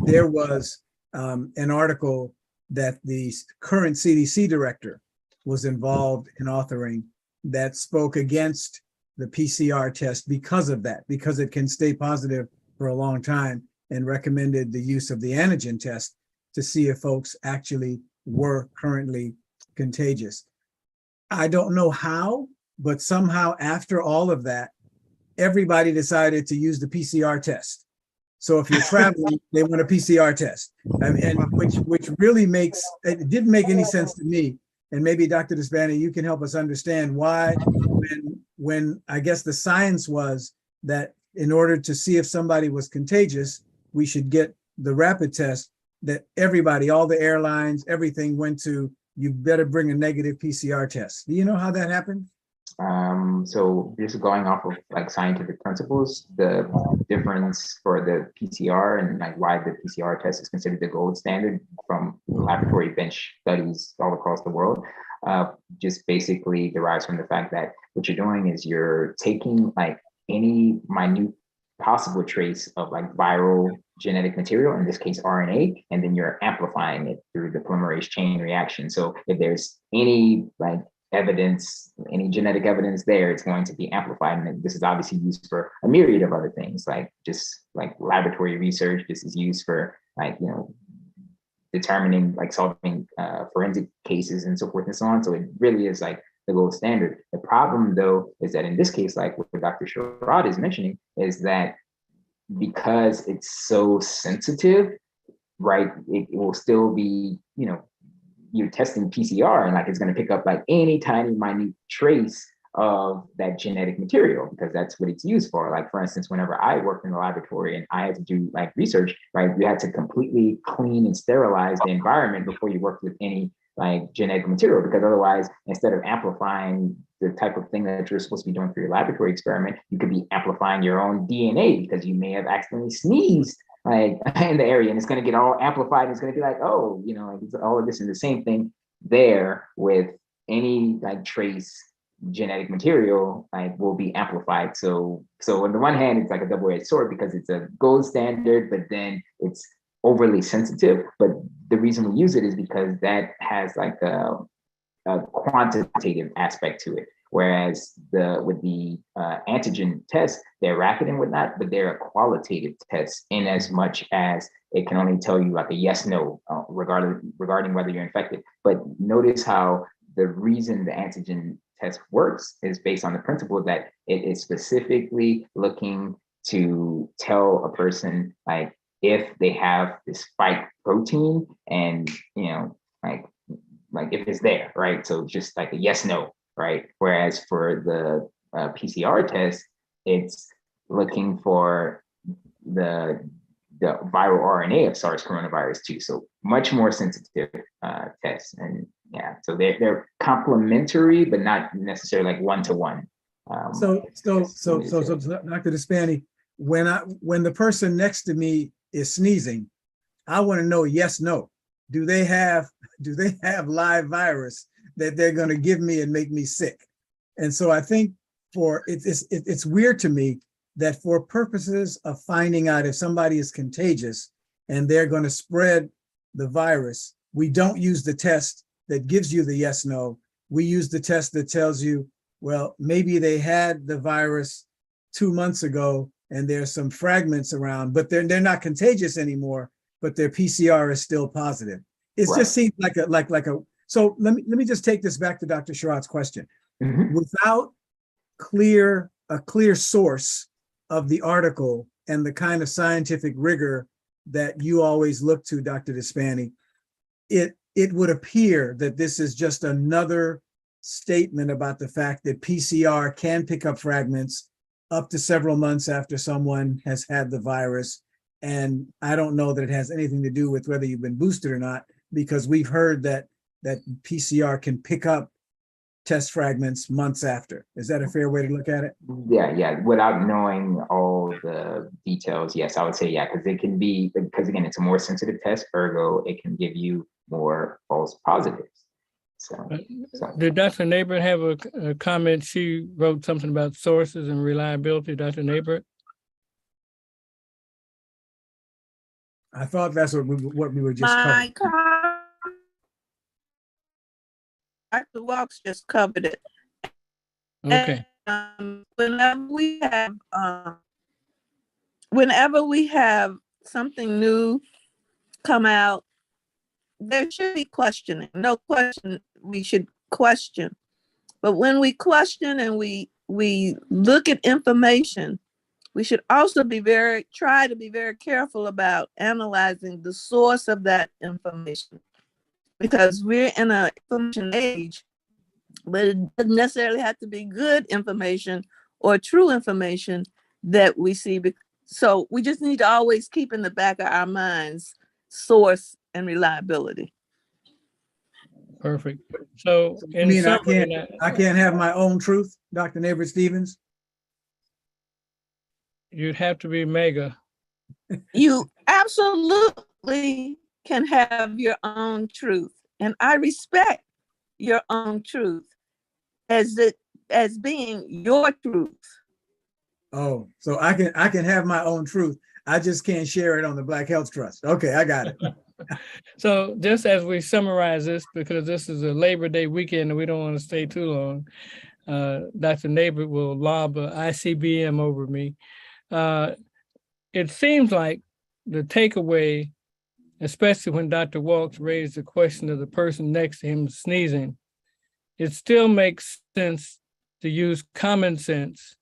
There was an article that the current CDC director was involved in authoring that spoke against the PCR test because of that, because it can stay positive for a long time, and recommended the use of the antigen test to see if folks actually were currently contagious. I don't know how, but somehow after all of that, everybody decided to use the PCR test. So if you're traveling, they want a PCR test, and which really makes, it didn't make any sense to me. And maybe Dr. Despani, you can help us understand why, when I guess the science was that in order to see if somebody was contagious, we should get the rapid test, that everybody, all the airlines, everything went to, you better bring a negative PCR test. Do you know how that happened? So just going off of like scientific principles, the difference for the PCR and like why the PCR test is considered the gold standard from laboratory bench studies all across the world, just basically derives from the fact that what you're doing is you're taking like any minute possible trace of like viral genetic material, in this case RNA, and then you're amplifying it through the polymerase chain reaction. So if there's any like evidence, any genetic evidence there, it's going to be amplified. And this is obviously used for a myriad of other things, like just like laboratory research. This is used for like, you know, determining, like solving forensic cases and so forth and so on. So it really is like the gold standard. The problem though, is that in this case, like what Dr. Sherrod is mentioning, is that because it's so sensitive, right, it will still be, you know, you're testing PCR and like it's going to pick up like any tiny minute trace of that genetic material, because that's what it's used for. Like for instance, whenever I worked in the laboratory and I had to do like research, right, we had to completely clean and sterilize the environment before you worked with any like genetic material, because otherwise, instead of amplifying the type of thing that you're supposed to be doing for your laboratory experiment, you could be amplifying your own DNA because you may have accidentally sneezed like in the area, and it's going to get all amplified. And it's going to be like, oh, you know, like all of this is the same thing there with any like trace genetic material, like will be amplified. So on the one hand, it's like a double-edged sword because it's a gold standard, but then it's overly sensitive. But the reason we use it is because that has like a quantitative aspect to it. Whereas with the antigen test, they're rapid and whatnot, but they're a qualitative test in as much as it can only tell you like a yes, no, regarding whether you're infected. But notice how the reason the antigen test works is based on the principle that it is specifically looking to tell a person like if they have this spike protein and, you know, like if it's there, right? So just like a yes, no, right? Whereas for the PCR test, it's looking for the viral RNA of SARS coronavirus 2. So much more sensitive tests. And yeah, so they're complementary, but not necessarily like one-to-one. So Dr. Despani, when the person next to me is sneezing, I want to know yes, no. Do they have live virus that they're going to give me and make me sick? And so I think it's weird to me that for purposes of finding out if somebody is contagious and they're going to spread the virus, we don't use the test that gives you the yes, no. We use the test that tells you, well, maybe they had the virus 2 months ago and there's some fragments around, but they're not contagious anymore, but their PCR is still positive. It just seems like a. So let me just take this back to Dr. Sherrod's question. Mm-hmm. Without a clear source of the article and the kind of scientific rigor that you always look to, Dr. Despani, it would appear that this is just another statement about the fact that PCR can pick up fragments up to several months after someone has had the virus. And I don't know that it has anything to do with whether you've been boosted or not, because we've heard that PCR can pick up test fragments months after. Is that a fair way to look at it? Yeah. Without knowing all the details, yes, I would say yeah, because it can be, because again, it's a more sensitive test, ergo, it can give you more false positives. So, Did Dr. Neighbor have a comment? She wrote something about sources and reliability, Dr. Neighbor. I thought that's what we were just covering. Dr. Walks just covered it. Okay. And, whenever we have something new come out, there should be questioning. No question, we should question. But when we question and we look at information, we should also try to be very careful about analyzing the source of that information, because we're in an information age, but it doesn't necessarily have to be good information or true information that we see. So we just need to always keep in the back of our minds source and reliability. Perfect. So I in mean, summary, I can't have my own truth, Dr. Neighbor Stevens? you'd have to be mega. You absolutely can have your own truth, and I respect your own truth as being your truth. Oh, so I can have my own truth. I just can't share it on the Black Health Trust. Okay, I got it. So just as we summarize this, because this is a Labor Day weekend and we don't want to stay too long, Dr. Neighbor will lob a ICBM over me. It seems like the takeaway, especially when Dr. Walks raised the question of the person next to him sneezing, it still makes sense to use common sense,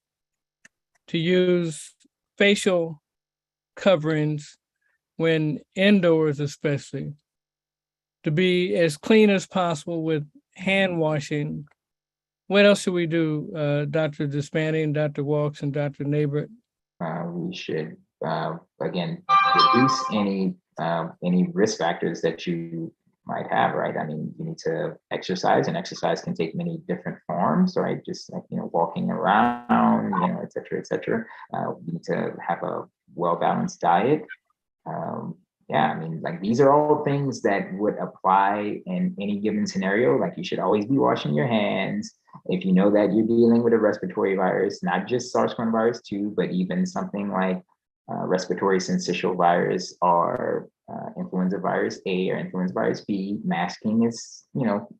to use facial coverings when indoors especially, to be as clean as possible with hand washing. What else should we do, Dr. Despani and Dr. Walks and Dr. Neighbor? we should, again, reduce any risk factors that you might have, right? I mean, you need to exercise, and exercise can take many different forms, right? Just like, walking around, et cetera, et cetera. You need to have a well-balanced diet. Yeah, I mean, like, these are all things that would apply in any given scenario. Like, you should always be washing your hands. If you know that you're dealing with a respiratory virus, not just SARS coronavirus 2, but even something like respiratory syncytial virus or influenza virus A or influenza virus B, masking is,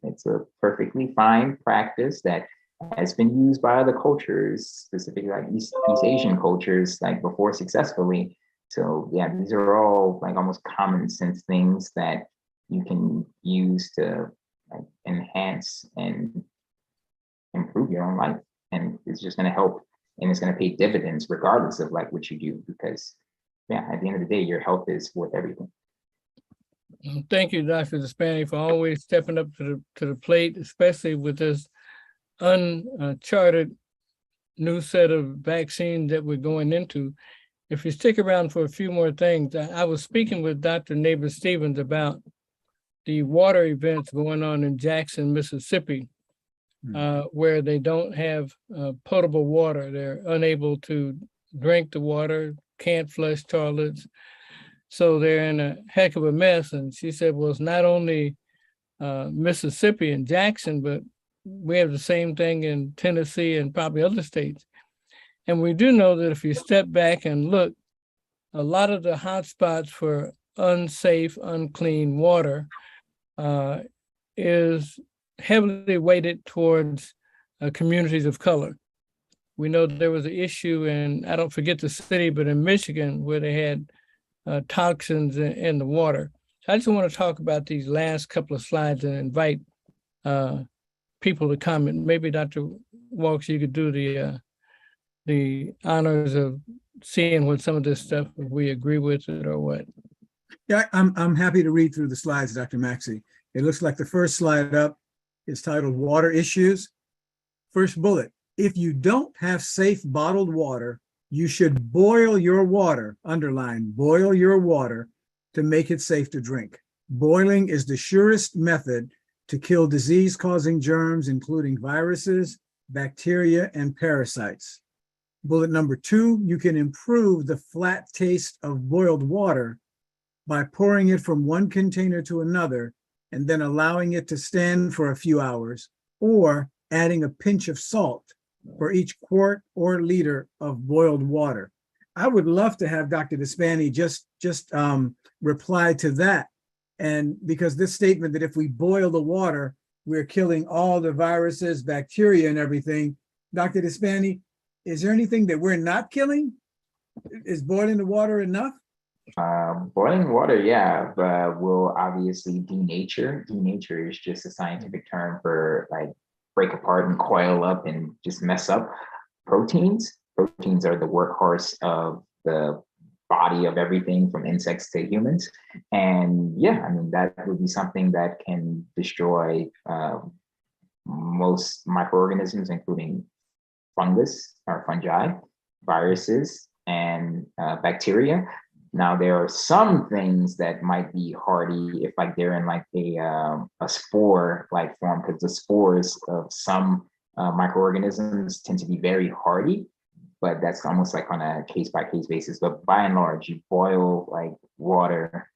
it's a perfectly fine practice that has been used by other cultures, specifically like East Asian cultures, like before successfully. So yeah, these are all like almost common sense things that you can use to like enhance and improve your own life. And it's just going to help, and it's going to pay dividends regardless of like what you do, because yeah, at the end of the day, your health is worth everything. Thank you, Dr. Despani, for always stepping up to the plate, especially with this uncharted new set of vaccines that we're going into. If you stick around for a few more things, I was speaking with Dr. Neighbor Stevens about the water events going on in Jackson, Mississippi, where they don't have potable water. They're unable to drink the water, can't flush toilets. So they're in a heck of a mess. And she said, well, it's not only Mississippi and Jackson, but we have the same thing in Tennessee and probably other states. And we do know that if you step back and look, a lot of the hotspots for unsafe, unclean water is heavily weighted towards communities of color. We know that there was an issue in, I don't forget the city, but in Michigan, where they had toxins in the water. So I just want to talk about these last couple of slides and invite people to comment. Maybe Dr. Walks, you could do the honors of seeing what some of this stuff, if we agree with it or what. Yeah, I'm happy to read through the slides, Dr. Maxey. It looks like the first slide up is titled Water Issues. First bullet, if you don't have safe bottled water, you should boil your water, underline, boil your water to make it safe to drink. Boiling is the surest method to kill disease-causing germs, including viruses, bacteria, and parasites. Bullet number 2, you can improve the flat taste of boiled water by pouring it from one container to another and then allowing it to stand for a few hours, or adding a pinch of salt for each quart or liter of boiled water. I would love to have Dr. Despani just reply to that. And because this statement that if we boil the water, we're killing all the viruses, bacteria, and everything. Dr. Despani, is there anything that we're not killing? Is boiling the water enough? Boiling water, yeah, but will obviously denature. Denature is just a scientific term for like break apart and coil up and just mess up proteins. Proteins are the workhorse of the body of everything from insects to humans. And yeah, I mean, that would be something that can destroy most microorganisms, including fungus or fungi, viruses, and bacteria. Now, there are some things that might be hardy if like they're in like a spore like form, because the spores of some microorganisms tend to be very hardy, but that's almost like on a case by case basis. But by and large, you boil like water,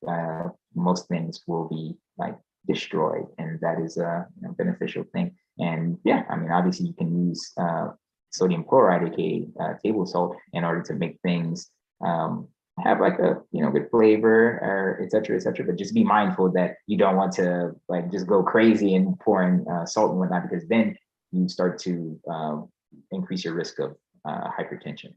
most things will be like destroyed, and that is a beneficial thing. And yeah, I mean, obviously you can use sodium chloride, aka table salt, in order to make things have like a good flavor, or et cetera, but just be mindful that you don't want to like just go crazy and pouring salt and whatnot, because then you start to increase your risk of hypertension.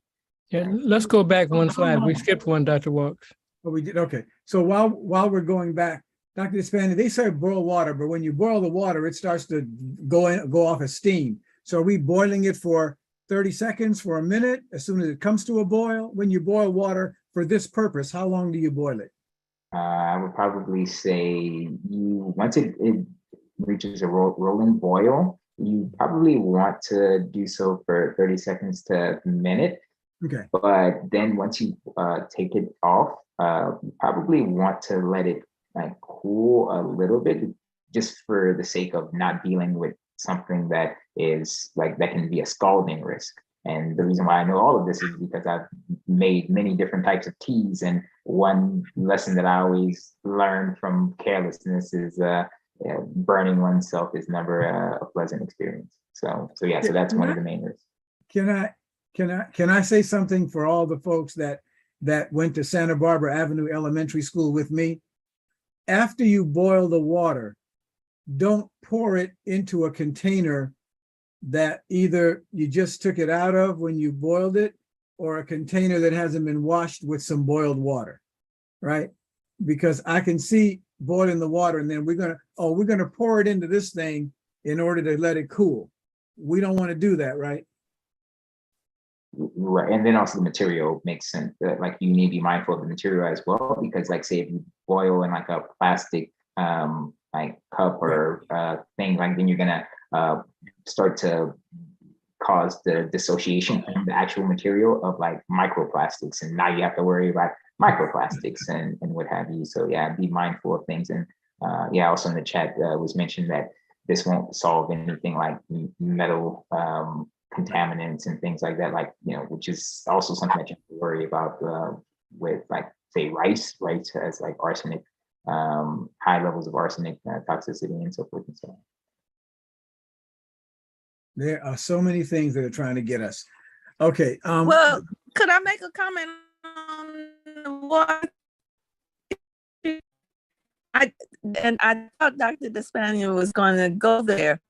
Yeah, let's go back one slide. We skipped one, Dr. Walks. Oh, we did, okay. So while we're going back, Dr. Despani, they say boil water, but when you boil the water, it starts to go off as steam. So are we boiling it for 30 seconds, for a minute, as soon as it comes to a boil? When you boil water for this purpose, how long do you boil it? I would probably say once it reaches a rolling boil, you probably want to do so for 30 seconds to a minute. Okay. But then once you take it off, you probably want to let it like cool a little bit, just for the sake of not dealing with something that is like that can be a scalding risk. And the reason why I know all of this is because I've made many different types of teas, and one lesson that I always learn from carelessness is burning oneself is never a pleasant experience. So yeah, so that's one of the main risks. Can I say something for all the folks that went to Santa Barbara Avenue Elementary School with me? After you boil the water, don't pour it into a container that either you just took it out of when you boiled it, or a container that hasn't been washed with some boiled water, right? Because I can see boiling the water and then we're gonna pour it into this thing in order to let it cool. We don't want to do that, right? Right, and then also the material makes sense. Like you need to be mindful of the material as well, because like say if you boil in like a plastic like cup or thing, like then you're gonna start to cause the dissociation from the actual material of like microplastics, and now you have to worry about microplastics and what have you. So yeah, be mindful of things. And yeah, also in the chat was mentioned that this won't solve anything like metal contaminants and things like that, like which is also something that you have to worry about with like say rice has like arsenic, high levels of arsenic toxicity and so forth and so on. There are so many things that are trying to get us. Okay. Well, could I make a comment on what I thought Dr. Despani was going to go there.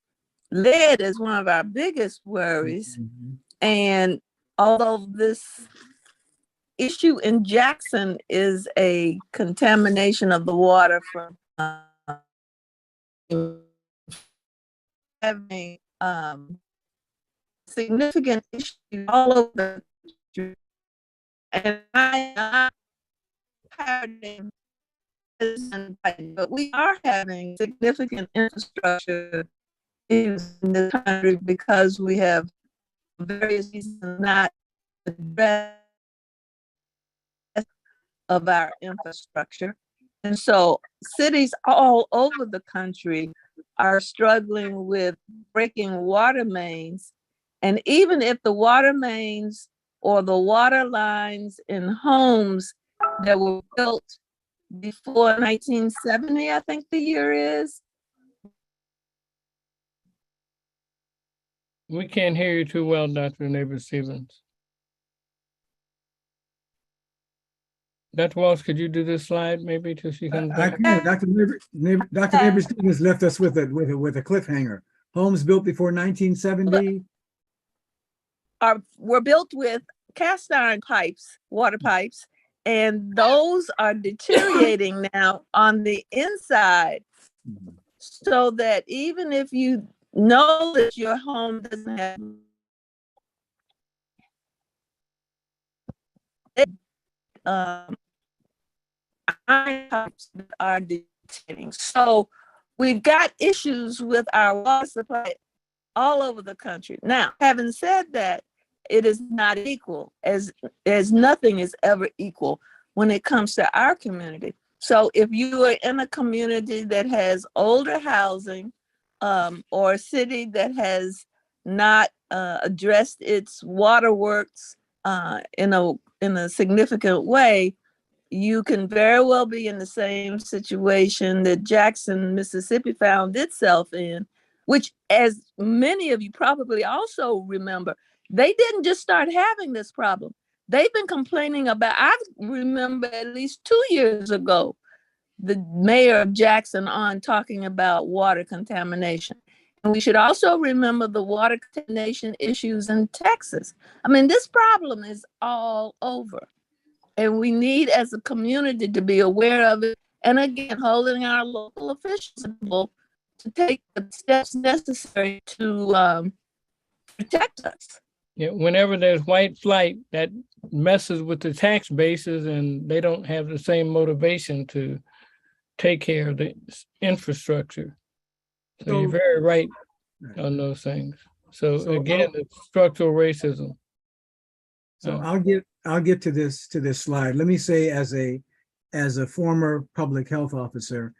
Lead is one of our biggest worries. Mhm. And although this issue in Jackson is a contamination of the water from having significant issues all over the country. And but we are having significant infrastructure in the country because we have various reasons not addressed of our infrastructure. And so cities all over the country are struggling with breaking water mains. And even if the water mains or the water lines in homes that were built before 1970, I think the year is, We can't hear you too well, Dr. Neighbor Stevens. Dr. Walsh, could you do this slide maybe till she comes I back? can, Dr. Neighbors Stevens left us with a cliffhanger. Homes built before 1970. Were built with cast iron pipes, water pipes, and those are deteriorating now on the inside. So that even if you know that your home doesn't have iron pipes that are deteriorating. So we've got issues with our water supply all over the country. Now, having said that, it is not equal, as nothing is ever equal when it comes to our community. So if you are in a community that has older housing, or a city that has not addressed its waterworks in a significant way, you can very well be in the same situation that Jackson, Mississippi found itself in, which, as many of you probably also remember, they didn't just start having this problem. They've been complaining about, I remember at least 2 years ago, the mayor of Jackson on talking about water contamination. And we should also remember the water contamination issues in Texas. I mean, this problem is all over. And we need, as a community, to be aware of it. And again, holding our local officials accountable to take the steps necessary to protect us. Yeah, whenever there's white flight, that messes with the tax bases and they don't have the same motivation to take care of the infrastructure. So you're very right on those things. So again, it's structural racism. So I'll get to this slide. Let me say, as a former public health officer,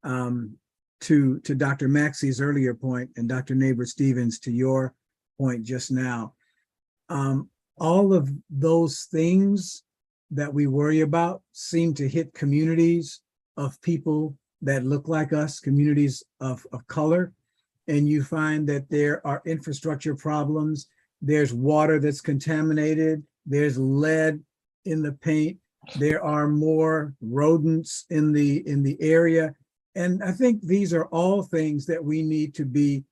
to Dr. Maxey's earlier point and Dr. Neighbor Stevens to your point just now, all of those things that we worry about seem to hit communities of people that look like us, communities of color. And you find that there are infrastructure problems. There's water that's contaminated. There's lead in the paint. There are more rodents in the area. And I think these are all things that we need to be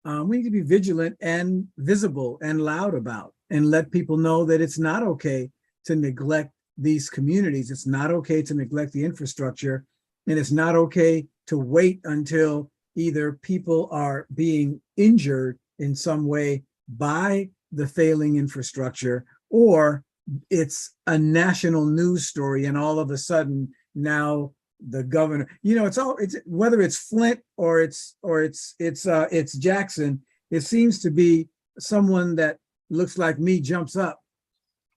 vigilant and visible and loud about, and let people know that it's not okay to neglect these communities. It's not okay to neglect the infrastructure, and it's not okay to wait until either people are being injured in some way by the failing infrastructure, or it's a national news story and all of a sudden now the governor, it's whether it's Flint or it's Jackson, it seems to be someone that looks like me jumps up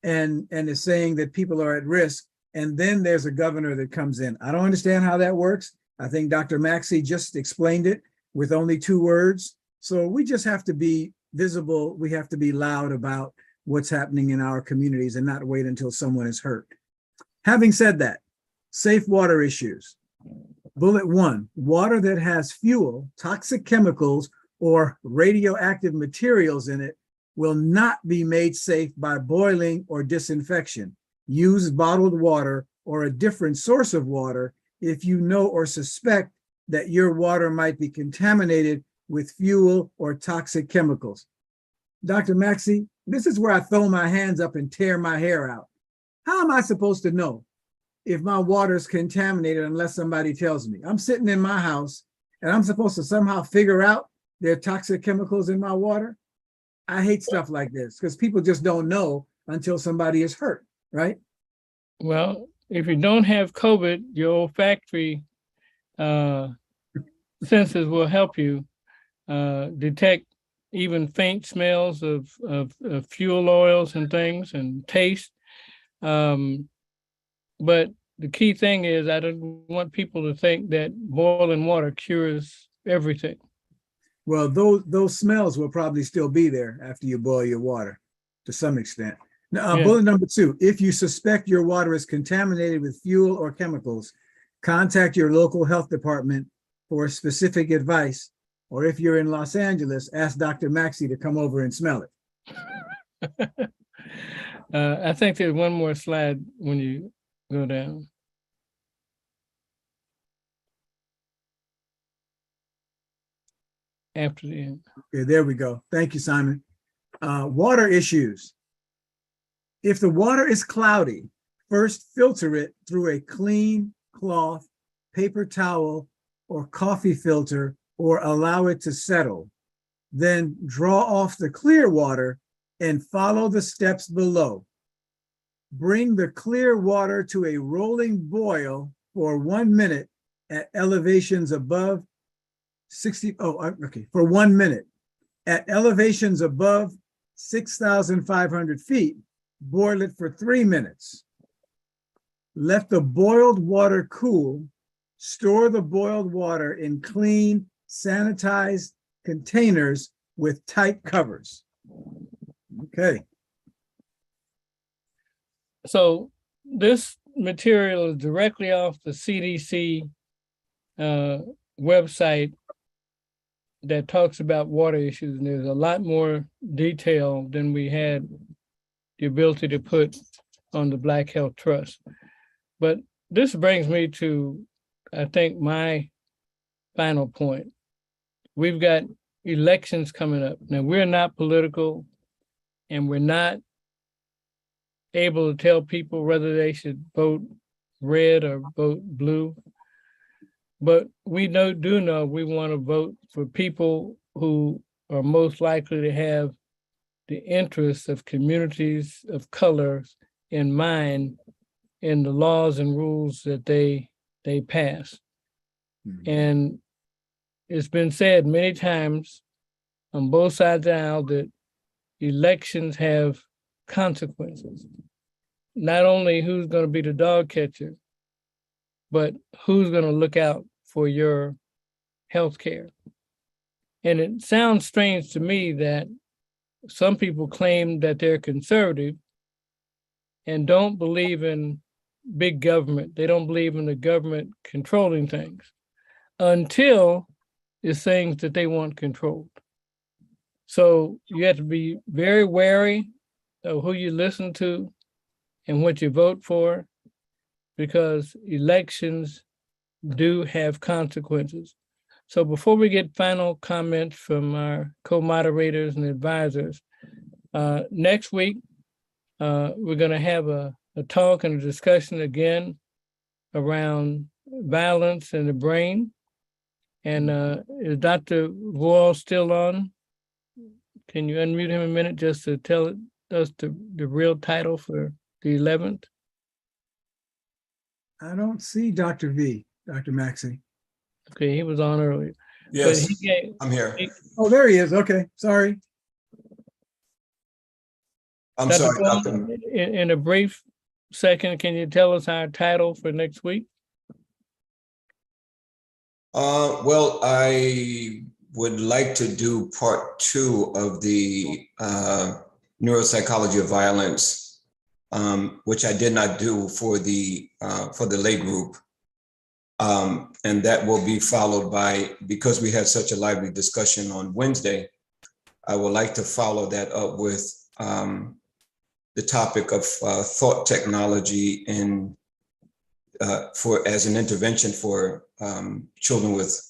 and is saying that people are at risk, and then there's a governor that comes in. I don't understand how that works. I think Dr. Maxey just explained it with only 2 words. So we just have to be visible. We have to be loud about what's happening in our communities and not wait until someone is hurt. Having said that, safe water issues. Bullet 1, water that has fuel, toxic chemicals, or radioactive materials in it will not be made safe by boiling or disinfection. Use bottled water or a different source of water if you know or suspect that your water might be contaminated with fuel or toxic chemicals. Dr. Maxey, this is where I throw my hands up and tear my hair out. How am I supposed to know if my water is contaminated unless somebody tells me? I'm sitting in my house and I'm supposed to somehow figure out there are toxic chemicals in my water? I hate stuff like this because people just don't know until somebody is hurt, right? Well, if you don't have COVID, your olfactory senses will help you detect even faint smells of fuel oils and things, and taste. But the key thing is, I don't want people to think that boiling water cures everything. Well, those smells will probably still be there after you boil your water to some extent. Now, Yeah. Bullet number 2, if you suspect your water is contaminated with fuel or chemicals, contact your local health department for specific advice Or if you're in Los Angeles, ask Dr. Maxey to come over and smell it. I think there's one more slide when you go down. After the end. Okay, there we go. Thank you, Simon. Water issues. If the water is cloudy, first filter it through a clean cloth, paper towel, or coffee filter, or allow it to settle. Then draw off the clear water and follow the steps below. Bring the clear water to a rolling boil for 1 minute at elevations above 1 minute. At elevations above 6,500 feet, boil it for 3 minutes. Let the boiled water cool. Store the boiled water in clean, sanitized containers with tight covers. Okay. So this material is directly off the CDC website that talks about water issues, and there's a lot more detail than we had the ability to put on the Black Health Trust. But this brings me to, I think, my final point. We've got elections coming up. Now, we're not political, and we're not able to tell people whether they should vote red or vote blue. But we do know we want to vote for people who are most likely to have the interests of communities of color in mind in the laws and rules that they pass. Mhm. And it's been said many times on both sides of the aisle that elections have consequences. Not only who's going to be the dog catcher, but who's going to look out for your health care. And it sounds strange to me that some people claim that they're conservative and don't believe in big government. They don't believe in the government controlling things until it's things that they want controlled. So you have to be very wary of who you listen to and what you vote for, because elections do have consequences. So before we get final comments from our co-moderators and advisors, next week, we're going to have a talk and a discussion again around violence in the brain. And is Dr. Wall still on? Can you unmute him a minute just to tell us the real title for the 11th? I don't see Dr. Maxey. Okay, he was on earlier. Yes, But he gave, I'm here. Oh, there he is. Okay, sorry. I'm Dr. sorry, Wall, Dr. in a brief second, can you tell us our title for next week? Well, I would like to do part 2 of the neuropsychology of violence, which I did not do for the lay group. And that will be followed by, because we had such a lively discussion on Wednesday, I would like to follow that up with the topic of thought technology in as an intervention for children with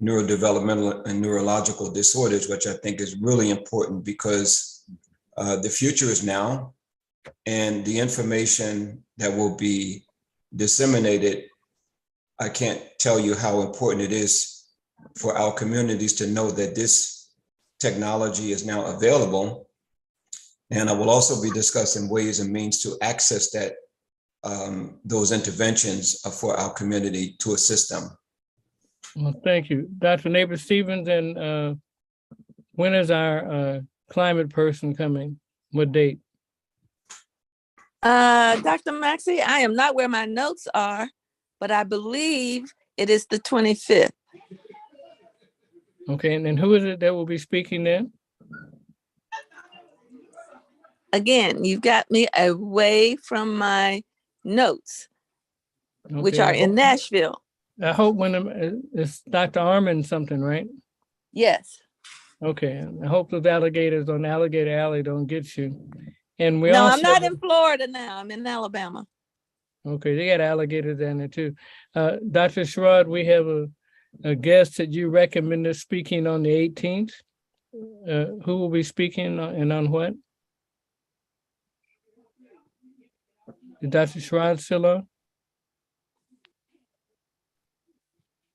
neurodevelopmental and neurological disorders, which I think is really important because the future is now, and the information that will be disseminated, I can't tell you how important it is for our communities to know that this technology is now available. And I will also be discussing ways and means to access that those interventions for our community to assist them. Well, thank you. Dr. Neighbor-Stevens, and when is our climate person coming? What date? Dr. Maxey, I am not where my notes are, but I believe it is the 25th. Okay, and then who is it that will be speaking then? Again, you've got me away from my notes, which Okay. are in Nashville. I hope when it's Dr. Armin something, right? Yes. Okay, and I hope those alligators on Alligator Alley don't get you. And we No, also, I'm not in Florida now. I'm in Alabama. okay, they got alligators down there too. Dr. Sherrod, we have a guest that you recommended speaking on the 18th. Who will be speaking and on what? Is Dr. Sherrod still on?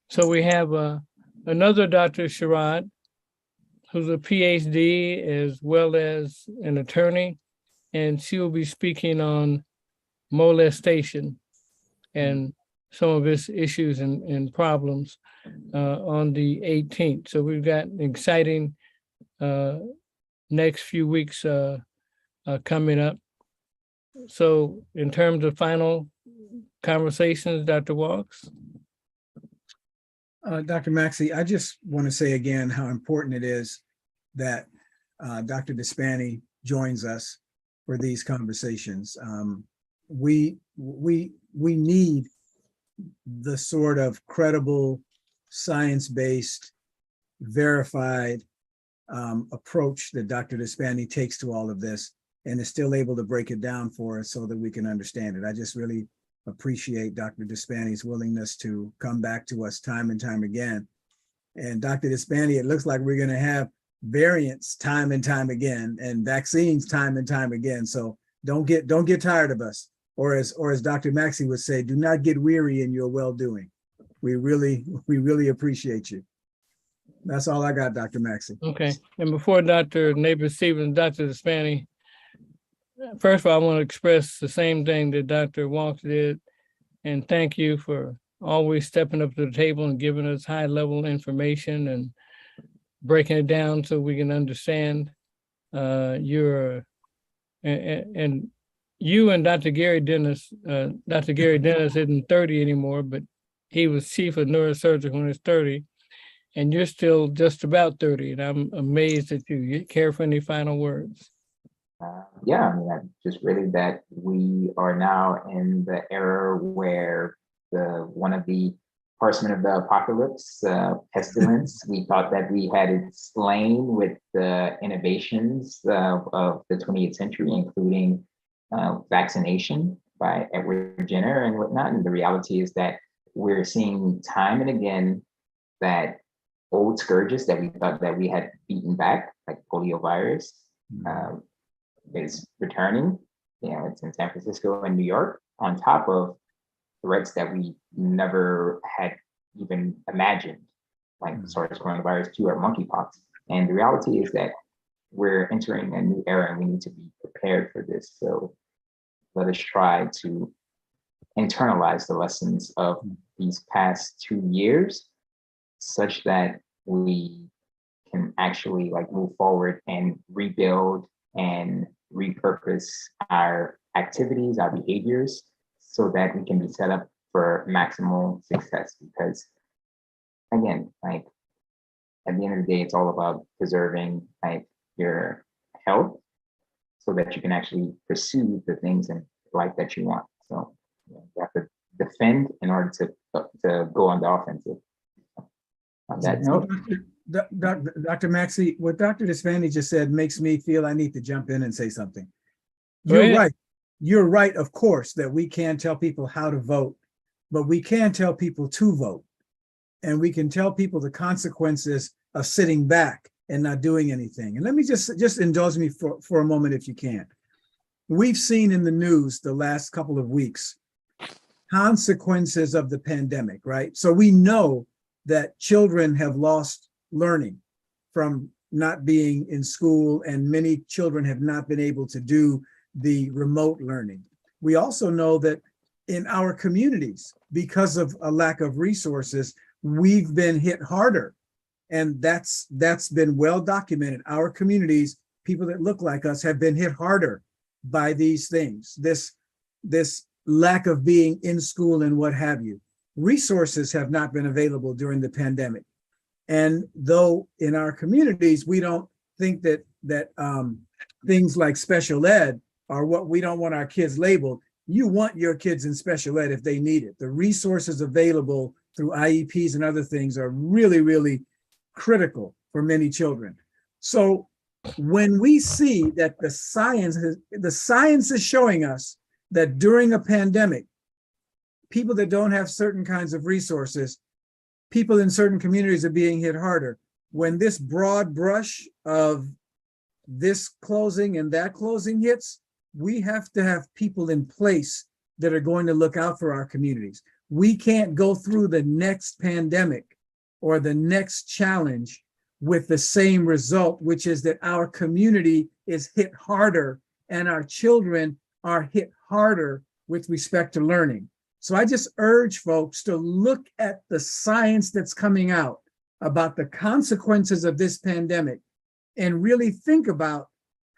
So we have another Dr. Sherrod, who's a PhD as well as an attorney, and she will be speaking on molestation and some of its issues and problems on the 18th. So we've got an exciting next few weeks coming up. So in terms of final conversations, Dr. Walks? Dr. Maxey, I just want to say again how important it is that Dr. Despani joins us for these conversations. We need the sort of credible, science-based, verified approach that Dr. Despani takes to all of this and is still able to break it down for us so that we can understand it. I just really appreciate Dr. Despani's willingness to come back to us time and time again. And Dr. Despani, it looks like we're going to have variants time and time again and vaccines time and time again. So don't get tired of us. Or as Dr. Maxey would say, do not get weary in your well-doing. We really appreciate you. That's all I got, Dr. Maxey. Okay, and before Dr. Neighbor-Stevens, Dr. Despani, first of all, I want to express the same thing that Dr. Walks did, and thank you for always stepping up to the table and giving us high-level information and breaking it down so we can understand and you and Dr. Gary Dennis, Dr. Gary Dennis isn't 30 anymore, but he was chief of neurosurgery when he was 30, and you're still just about 30, and I'm amazed at you. You care for any final words? Yeah, I mean, just really that we are now in the era where one of the horsemen of the apocalypse, pestilence, we thought that we had it slain with the innovations of the 20th century, including vaccination by Edward Jenner and whatnot. And the reality is that we're seeing time and again that old scourges that we thought that we had beaten back, like poliovirus, is returning. You know, it's in San Francisco and New York, on top of threats that we never had even imagined, like SARS coronavirus 2 or monkeypox. And the reality is that we're entering a new era and we need to be prepared for this. So let us try to internalize the lessons of these past 2 years such that we can actually like move forward and rebuild and repurpose our activities, our behaviors, so that we can be set up for maximal success. Because again, like at the end of the day, it's all about preserving like your health so that you can actually pursue the things in life that you want. So you have to defend in order to go on the offensive. On that note, Dr. Maxey, what Dr. Despani just said makes me feel I need to jump in and say something. Go You're ahead. right. You're right, of course, that we can't tell people how to vote, but we can tell people to vote. And we can tell people the consequences of sitting back and not doing anything. And let me just indulge me for a moment, if you can. We've seen in the news the last couple of weeks consequences of the pandemic, right? So we know that children have lost learning from not being in school, and many children have not been able to do the remote learning. We also know that in our communities, because of a lack of resources, we've been hit harder. And that's been well documented. Our communities, people that look like us, have been hit harder by these things, this lack of being in school and what have you. Resources have not been available during the pandemic. And though in our communities, we don't think that things like special ed are what we don't want our kids labeled. You want your kids in special ed if they need it. The resources available through IEPs and other things are really, really critical for many children. So when we see that the science is showing us that during a pandemic, people that don't have certain kinds of resources, people in certain communities are being hit harder. When this broad brush of this closing and that closing hits, we have to have people in place that are going to look out for our communities. We can't go through the next pandemic or the next challenge with the same result, which is that our community is hit harder and our children are hit harder with respect to learning. So I just urge folks to look at the science that's coming out about the consequences of this pandemic and really think about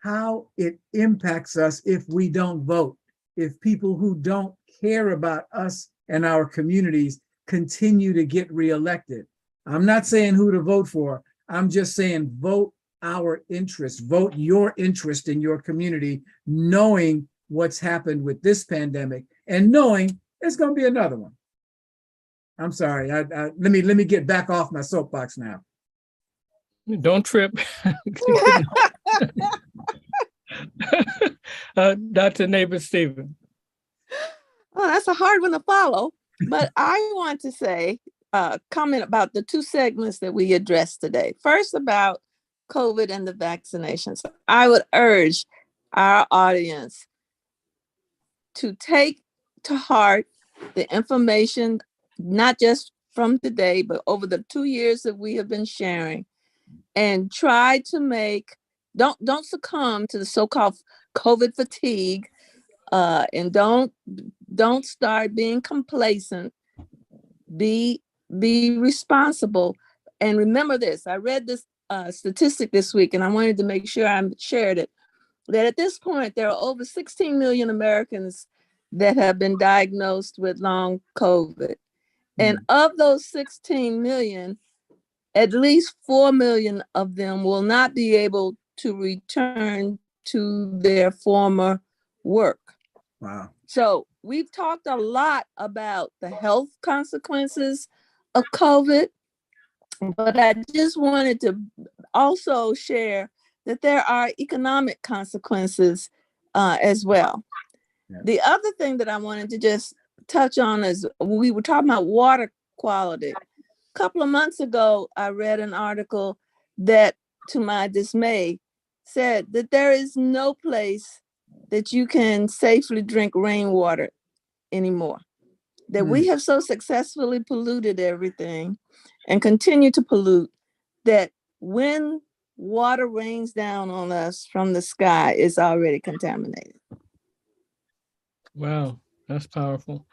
how it impacts us if we don't vote, if people who don't care about us and our communities continue to get reelected. I'm not saying who to vote for. I'm just saying vote our interest, vote your interest in your community, knowing what's happened with this pandemic and knowing there's going to be another one. I'm sorry. Let me get back off my soapbox now. Don't trip. Dr. Neighbor Stephen. Oh, that's a hard one to follow. But I want to say, comment about the two segments that we addressed today. First, about COVID and the vaccinations. I would urge our audience to take to heart the information, not just from today, but over the 2 years that we have been sharing, and try to don't succumb to the so-called COVID fatigue, and don't start being complacent. Be responsible. And remember this, I read this statistic this week, and I wanted to make sure I shared it, that at this point, there are over 16 million Americans that have been diagnosed with long COVID. And of those 16 million, at least 4 million of them will not be able to return to their former work. Wow. So we've talked a lot about the health consequences of COVID, but I just wanted to also share that there are economic consequences as well. Yeah. The other thing that I wanted to just touch on is we were talking about water quality. A couple of months ago, I read an article that, to my dismay, said that there is no place that you can safely drink rainwater anymore. That we have so successfully polluted everything and continue to pollute that when water rains down on us from the sky, it's already contaminated. Wow, that's powerful.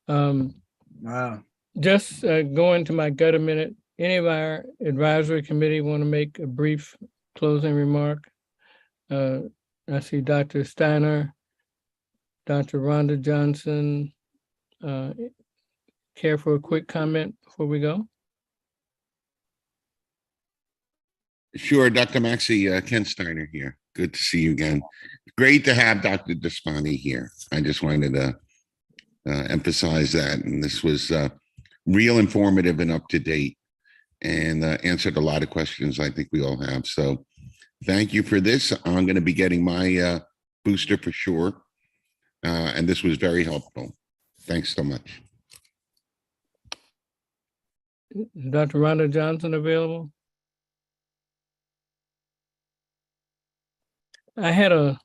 Wow. Just going to my gut a minute. Any of our advisory committee want to make a brief closing remark? I see Dr. Steiner, Dr. Rhonda Johnson. Care for a quick comment before we go? Sure, Dr. Maxey, Ken Steiner here. Good to see you again. Great to have Dr. Despani here. I just wanted to emphasize that. And this was real informative and up to date and answered a lot of questions I think we all have. So thank you for this. I'm going to be getting my booster for sure. And this was very helpful. Thanks so much. Is Dr. Rhonda Johnson available? I had a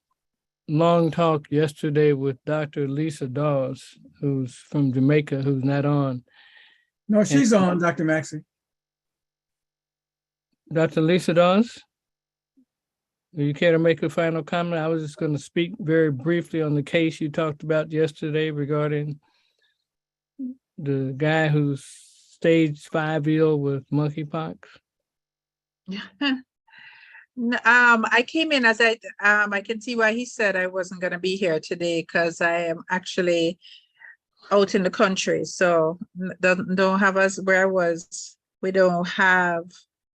long talk yesterday with Dr. Lisa Dawes, who's from Jamaica, who's not on. No, she's on, Dr. Maxey. Dr. Lisa Dawes, do you care to make a final comment? I was just going to speak very briefly on the case you talked about yesterday regarding the guy who's stage 5 ill with monkeypox. I came in as I can see why he said I wasn't going to be here today, because I am actually out in the country. So don't have us where I was. We don't have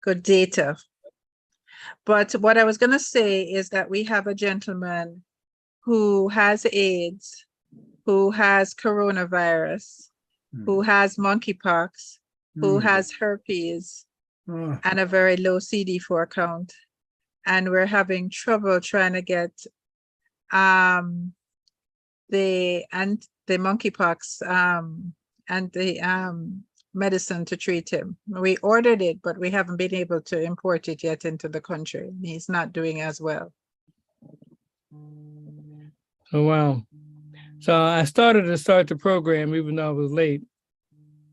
good data. But what I was going to say is that we have a gentleman who has AIDS, who has coronavirus, who has monkeypox, who has herpes, Oh, and a very low CD4 count. And we're having trouble trying to get the monkeypox and the medicine to treat him. We ordered it, but we haven't been able to import it yet into the country. He's not doing as well. Oh, wow. So I started to start the program even though I was late.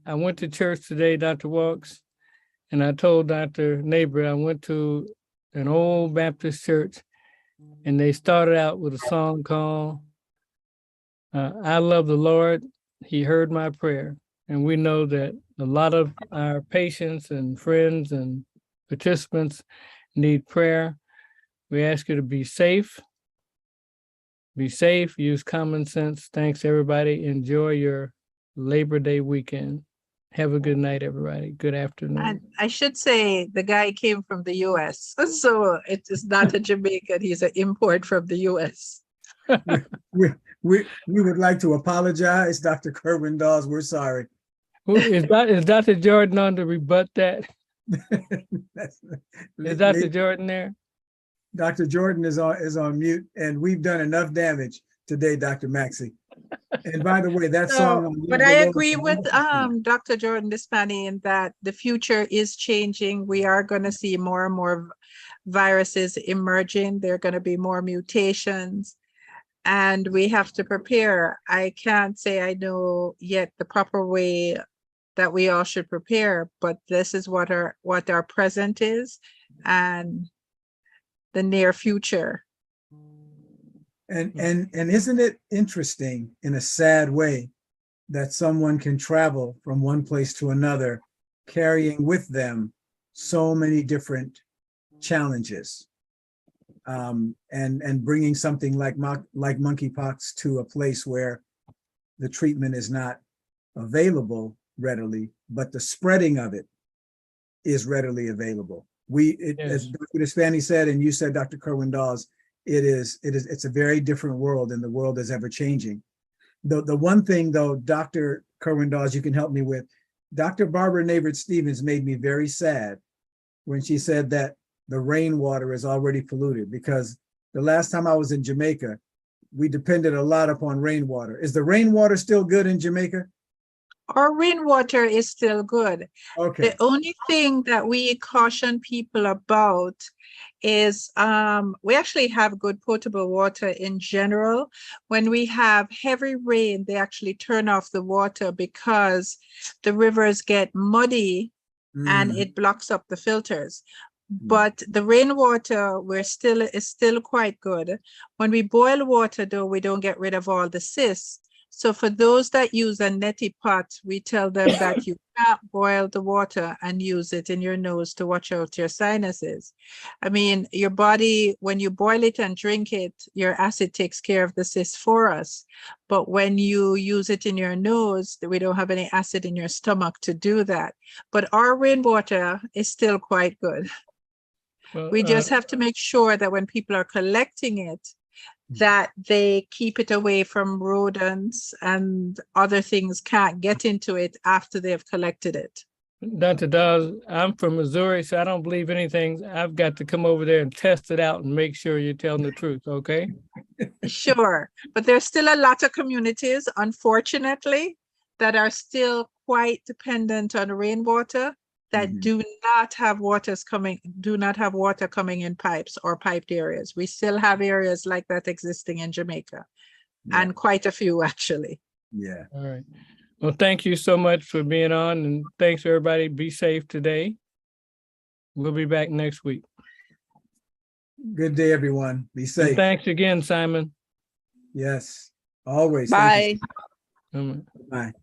I went to church today, Dr. Walks, and I told Dr. Neighbor I went to an old Baptist church and they started out with a song called I Love the Lord, He Heard My Prayer. And we know that a lot of our patients and friends and participants need prayer. We ask you to be safe. Be safe, use common sense. Thanks, everybody. Enjoy your Labor Day weekend. Have a good night, everybody. Good afternoon. And I should say the guy came from the US. So it is not a Jamaican, he's an import from the US. we would like to apologize, Dr. Kerwin Dawes. We're sorry. Is Dr. Jordan on to rebut that? Is Dr. Jordan there? Dr. Jordan is on mute, and we've done enough damage today, Dr. Maxey. And by the way, that song. But I agree with Dr. Jordan Despani in that the future is changing. We are going to see more and more viruses emerging. There are going to be more mutations, and we have to prepare. I can't say I know yet the proper way that we all should prepare, but this is what our present is and the near future. And isn't it interesting in a sad way that someone can travel from one place to another, carrying with them so many different challenges, and bringing something like monkeypox to a place where the treatment is not available readily, but the spreading of it is readily available. As Dr. Despani said, and you said, Dr. Kerwin Dawes, it's a very different world, and the world is ever changing. The one thing though, Dr. Kerwin Dawes, you can help me with, Dr. Barbara Neighbor Stevens made me very sad when she said that the rainwater is already polluted, because the last time I was in Jamaica, we depended a lot upon rainwater. Is the rainwater still good in Jamaica? Our rainwater is still good. Okay. The only thing that we caution people about is we actually have good potable water in general. When we have heavy rain, they actually turn off the water because the rivers get muddy and it blocks up the filters. But the rainwater is still quite good. When we boil water though, we don't get rid of all the cysts. So for those that use a neti pot, we tell them that you can't boil the water and use it in your nose to watch out your sinuses. I mean, your body, when you boil it and drink it, your acid takes care of the cyst for us. But when you use it in your nose, we don't have any acid in your stomach to do that. But our rainwater is still quite good. Well, We just have to make sure that when people are collecting it, that they keep it away from rodents and other things can't get into it after they've collected it. Dr. Dawes, I'm from Missouri, so I don't believe anything. I've got to come over there and test it out and make sure you're telling the truth, okay? Sure, but there's still a lot of communities, unfortunately, that are still quite dependent on rainwater that do not have water coming in pipes or piped areas. We still have areas like that existing in Jamaica, and quite a few actually. Yeah. All right. Well, thank you so much for being on, and thanks everybody. Be safe today. We'll be back next week. Good day, everyone. Be safe. And thanks again, Simon. Yes, always. Thank you. Bye. Um, Bye.